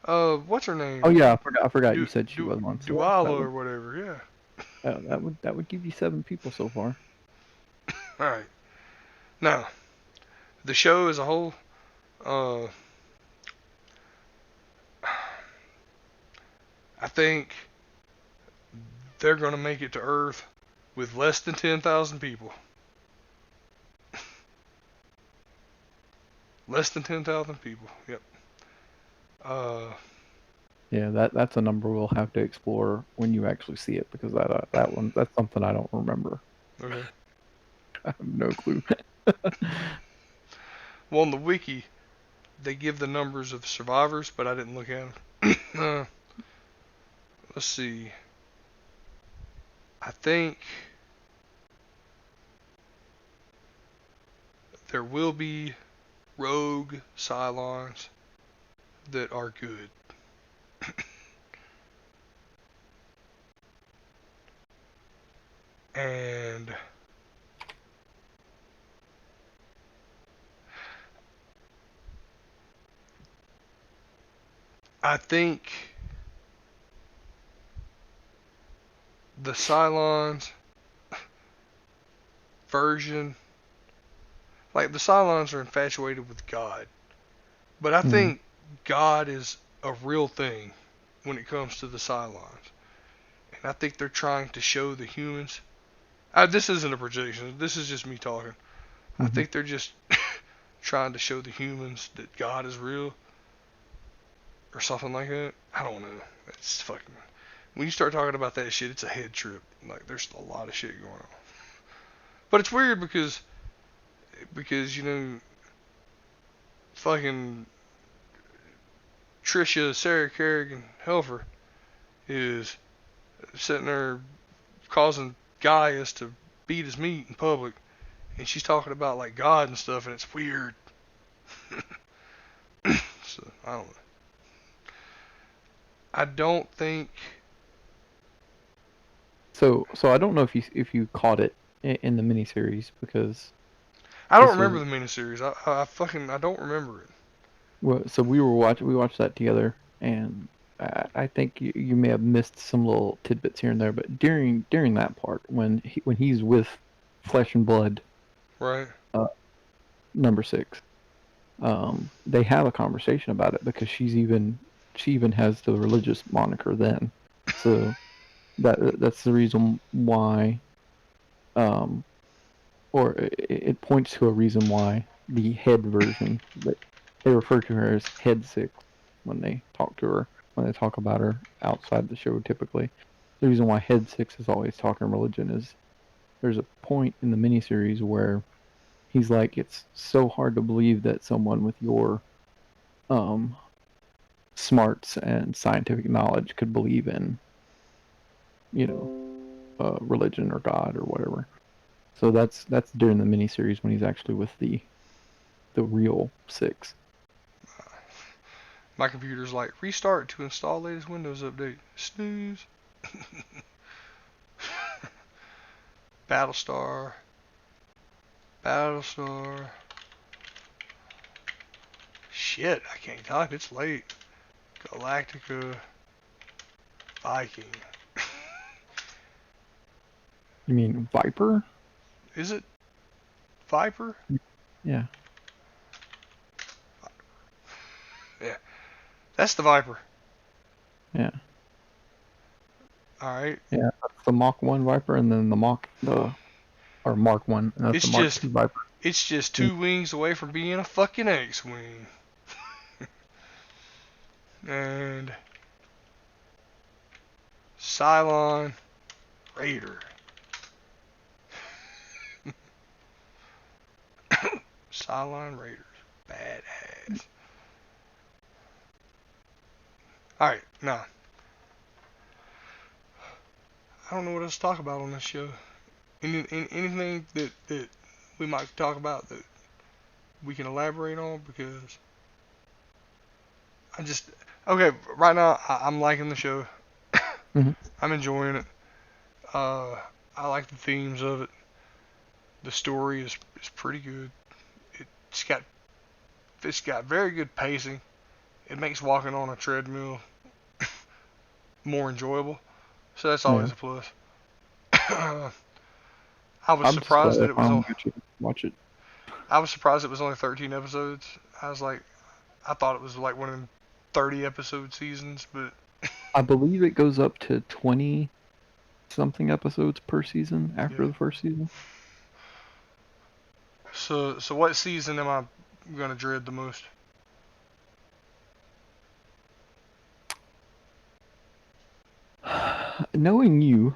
What's her name? Oh yeah, I forgot you Du, said she du, was one. So Duala or whatever. Yeah. that would give you 7 people so far. All right. Now, the show as a whole. Uh, I think they're gonna make it to Earth with less than 10,000 people. Less than 10,000 people. Yep. Uh, Yeah, that's a number we'll have to explore when you actually see it because that's something I don't remember. okay. I have no clue. Well, on the wiki, they give the numbers of survivors, but I didn't look at them. Let's see. I think there will be rogue Cylons that are good. And I think the Cylons version, like the Cylons are infatuated with God, but I Mhm. think God is a real thing when it comes to the Cylons. And I think they're trying to show the humans. This isn't a projection. This is just me talking. I Mhm. think they're just trying to show the humans that God is real or something like that. I don't know. It's fucking. when you start talking about that shit, it's a head trip. Like there's a lot of shit going on. But it's weird because you know fucking Trisha, Sarah Kerrigan, Helfer is sitting there causing Gaius to beat his meat in public, and she's talking about like God and stuff, and it's weird. So I don't know. I don't think. So I don't know if you caught it in the miniseries because I don't this remember was the miniseries. I don't remember it. well. So we watched that together, and I think you may have missed some little tidbits here and there. But during that part when he's with Flesh and Blood, Right. uh, number 6, they have a conversation about it because she even has the religious moniker then. So that's the reason why, um, or it points to a reason why the head version that they refer to her as Head 6 when they talk to her, when they talk about her outside the show. Typically, the reason why Head 6 is always talking religion is there's a point in the miniseries where he's like, it's so hard to believe that someone with your um, smarts and scientific knowledge could believe in, you know, religion or God or whatever. So that's during the miniseries when he's actually with the real 6. My computer's like restart to install latest Windows update. Snooze. Battlestar. Battlestar. Shit, I can't type. It's late. Galactica. Viking. You mean Viper? Is it Viper? Yeah. Yeah. That's the Viper. Yeah. Alright. Yeah. That's the Mach 1 Viper, and then or Mark 1, and that's the It's Mark just 2 Viper. it's just 2 wings away from being a fucking X-Wing. And Cylon Raider. Cylon Raiders. Badass. Alright, now. I don't know what else to talk about on this show. Anything that we might talk about that we can elaborate on, because I just okay right now I'm liking the show. Mm-hmm. I'm enjoying it. I like the themes of it. The story is pretty good. It's got it's got very good pacing. It makes walking on a treadmill more enjoyable, so that's Yeah. always a plus. I was I'm just surprised glad that I it was finally on. got you to watch it. I was surprised it was only 13 episodes. I was like, I thought it was like one of them 30 episode seasons, but I believe it goes up to 20 something episodes per season yeah. after the first season. So what season am I gonna dread the most? Knowing you,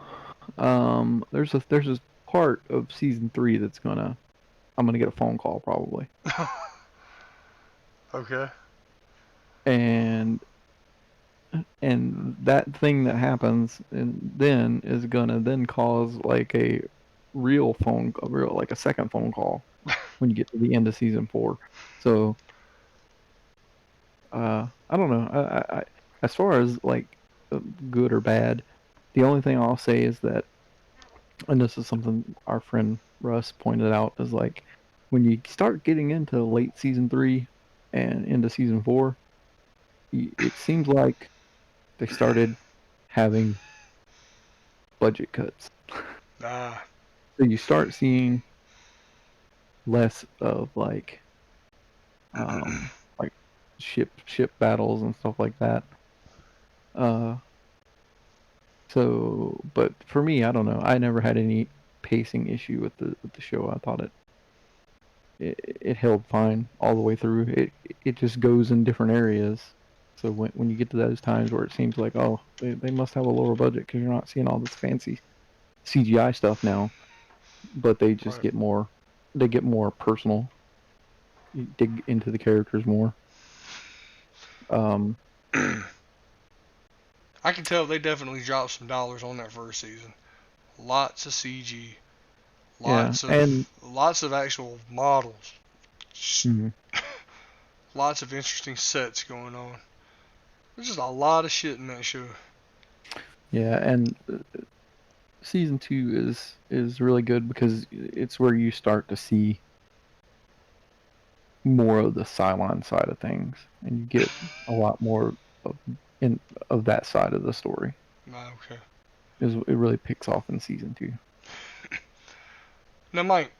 there's a part of season 3 that's I'm gonna get a phone call probably, Okay. and that thing that happens and then is gonna then cause like a real like a second phone call when you get to the end of season 4. So I don't know. As far as like good or bad, the only thing I'll say is that, and this is something our friend Russ pointed out, is like when you start getting into late season 3 and into season 4, it seems like they started having budget cuts. Ah. So you start seeing less of like ship battles and stuff like that. Uh, but for me, I don't know. I never had any pacing issue with the show. I thought it held fine all the way through. It just goes in different areas, So when you get to those times where it seems like, oh, they must have a lower budget because you're not seeing all this fancy CGI stuff now, but they just Right. get more, they get more personal. You dig into the characters more. Um, I can tell they definitely dropped some dollars on that first season. Lots of CG, yeah, and lots of actual models, mhm, lots of interesting sets going on. There's just a lot of shit in that show. yeah, and season 2 is really good because it's where you start to see more of the Cylon side of things, and you get a lot more of in of that side of the story. Okay. It really picks off in season 2. Now, Mike,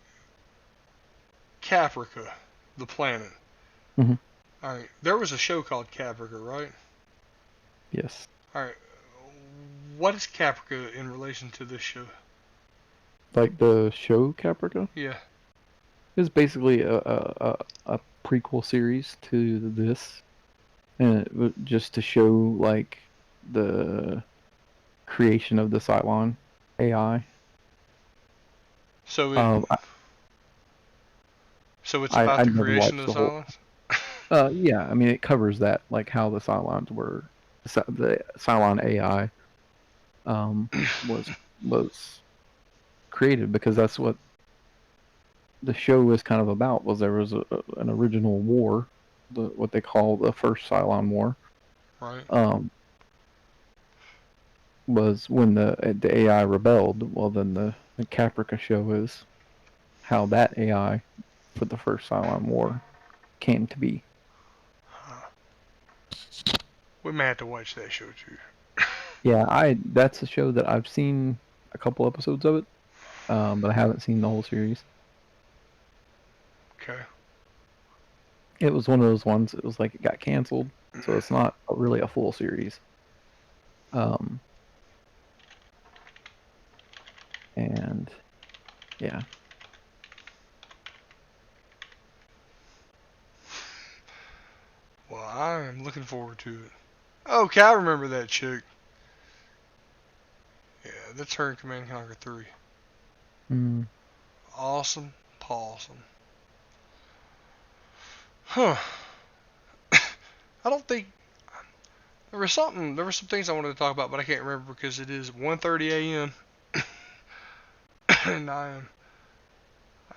Caprica, the planet. Hmm. All right, there was a show called Caprica, right? Yes, All right, what is Caprica in relation to this show? like the show Caprica Yeah. is basically a prequel series to this, and just to show like the creation of the Cylon AI. So it Um, so it's about I the never creation of watched the the whole. silence. Yeah, I mean it covers that, like how the Cylons were, the Cylon AI um, was was created, because that's what the show was kind of about. Was there was an original war, what they call the first Cylon War, Right. um, was when the AI rebelled. Well, then the Caprica show is how that AI for the first Cylon War came to be. We may have to watch that show too. Yeah, I that's a show that I've seen a couple episodes of it, but I haven't seen the whole series. Okay. It was one of those ones. It was like it got canceled, so it's not really a full series. Um, and yeah, Well, I am looking forward to it. Okay, I remember that chick. Yeah, that's her in Command and Conquer 3. mm, Awesome, pawsome. Huh. I don't think there was some things I wanted to talk about, but I can't remember because it is 1:30 a.m. and I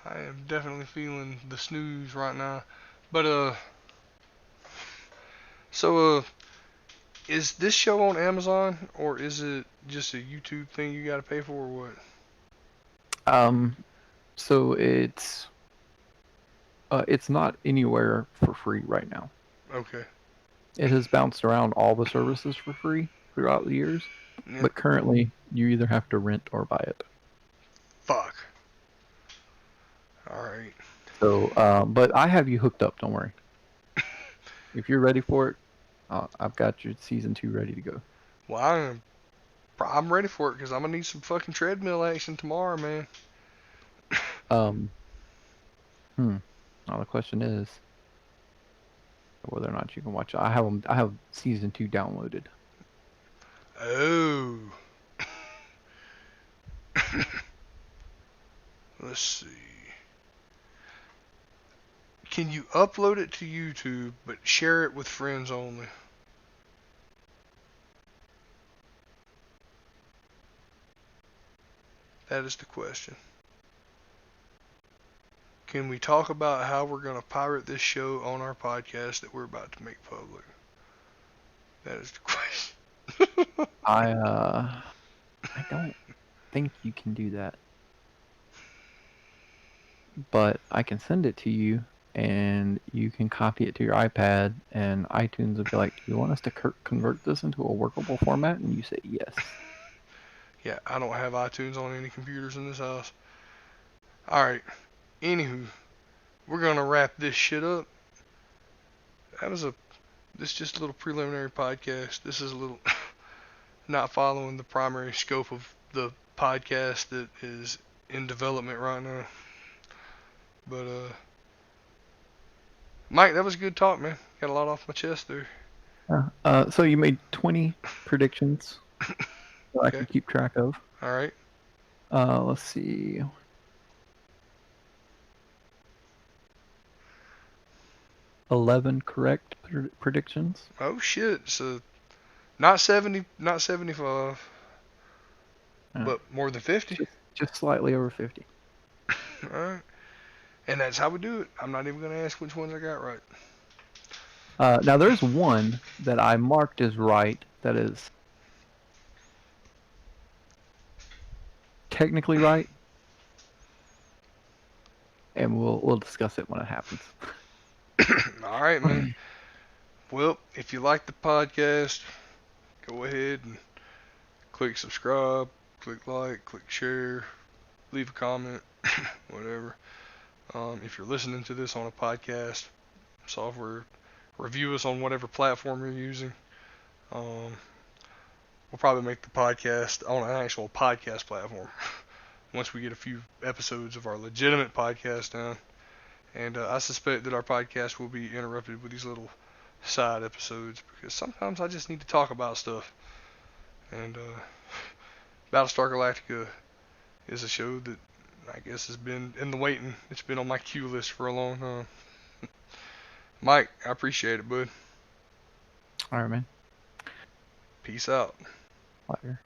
am definitely feeling the snooze right now. But so is this show on Amazon or is it just a YouTube thing you got to pay for or what? um, so it's not anywhere for free right now. Okay. It has bounced around all the services for free throughout the years, Yeah. but currently you either have to rent or buy it. Fuck. All right. So, but I have you hooked up. Don't worry. If you're ready for it, I've got your season 2 ready to go. Well, I'm ready for it because I'm gonna need some fucking treadmill action tomorrow, man. Um, hmm. Now the question is whether or not you can watch it. I have season 2 downloaded. Oh. Let's see. Can you upload it to YouTube but share it with friends only? That is the question. Can we talk about how we're going to pirate this show on our podcast that we're about to make public? That is the question. I don't think you can do that, but I can send it to you, and you can copy it to your iPad, and iTunes will be like, "Do you want us to convert this into a workable format?" And you say yes. Yeah, I don't have iTunes on any computers in this house. Alright, anywho, we're going to wrap this shit up. That was this is just a little preliminary podcast. This is a little not following the primary scope of the podcast that is in development right now. But Mike, that was a good talk, man. Got a lot off my chest there. So you made 20 predictions that I Okay. can keep track of. All right. Let's see. 11 correct predictions. Oh shit. So not 70, not 75, Uh, but more than 50. just slightly over 50. All right. And that's how we do it. I'm not even gonna ask which ones I got right. Now there's one that I marked as right that is technically right, and we'll discuss it when it happens. All right, man. Well, if you like the podcast, go ahead and click subscribe, click like, click share, leave a comment, whatever. If you're listening to this on a podcast software, review us on whatever platform you're using. Um, we'll probably make the podcast on an actual podcast platform once we get a few episodes of our legitimate podcast down. And I suspect that our podcast will be interrupted with these little side episodes because sometimes I just need to talk about stuff. And Battlestar Galactica is a show that I guess has been in the waiting. It's been on my queue list for a long time. Mike, I appreciate it, bud. All right, man. Peace out. Later.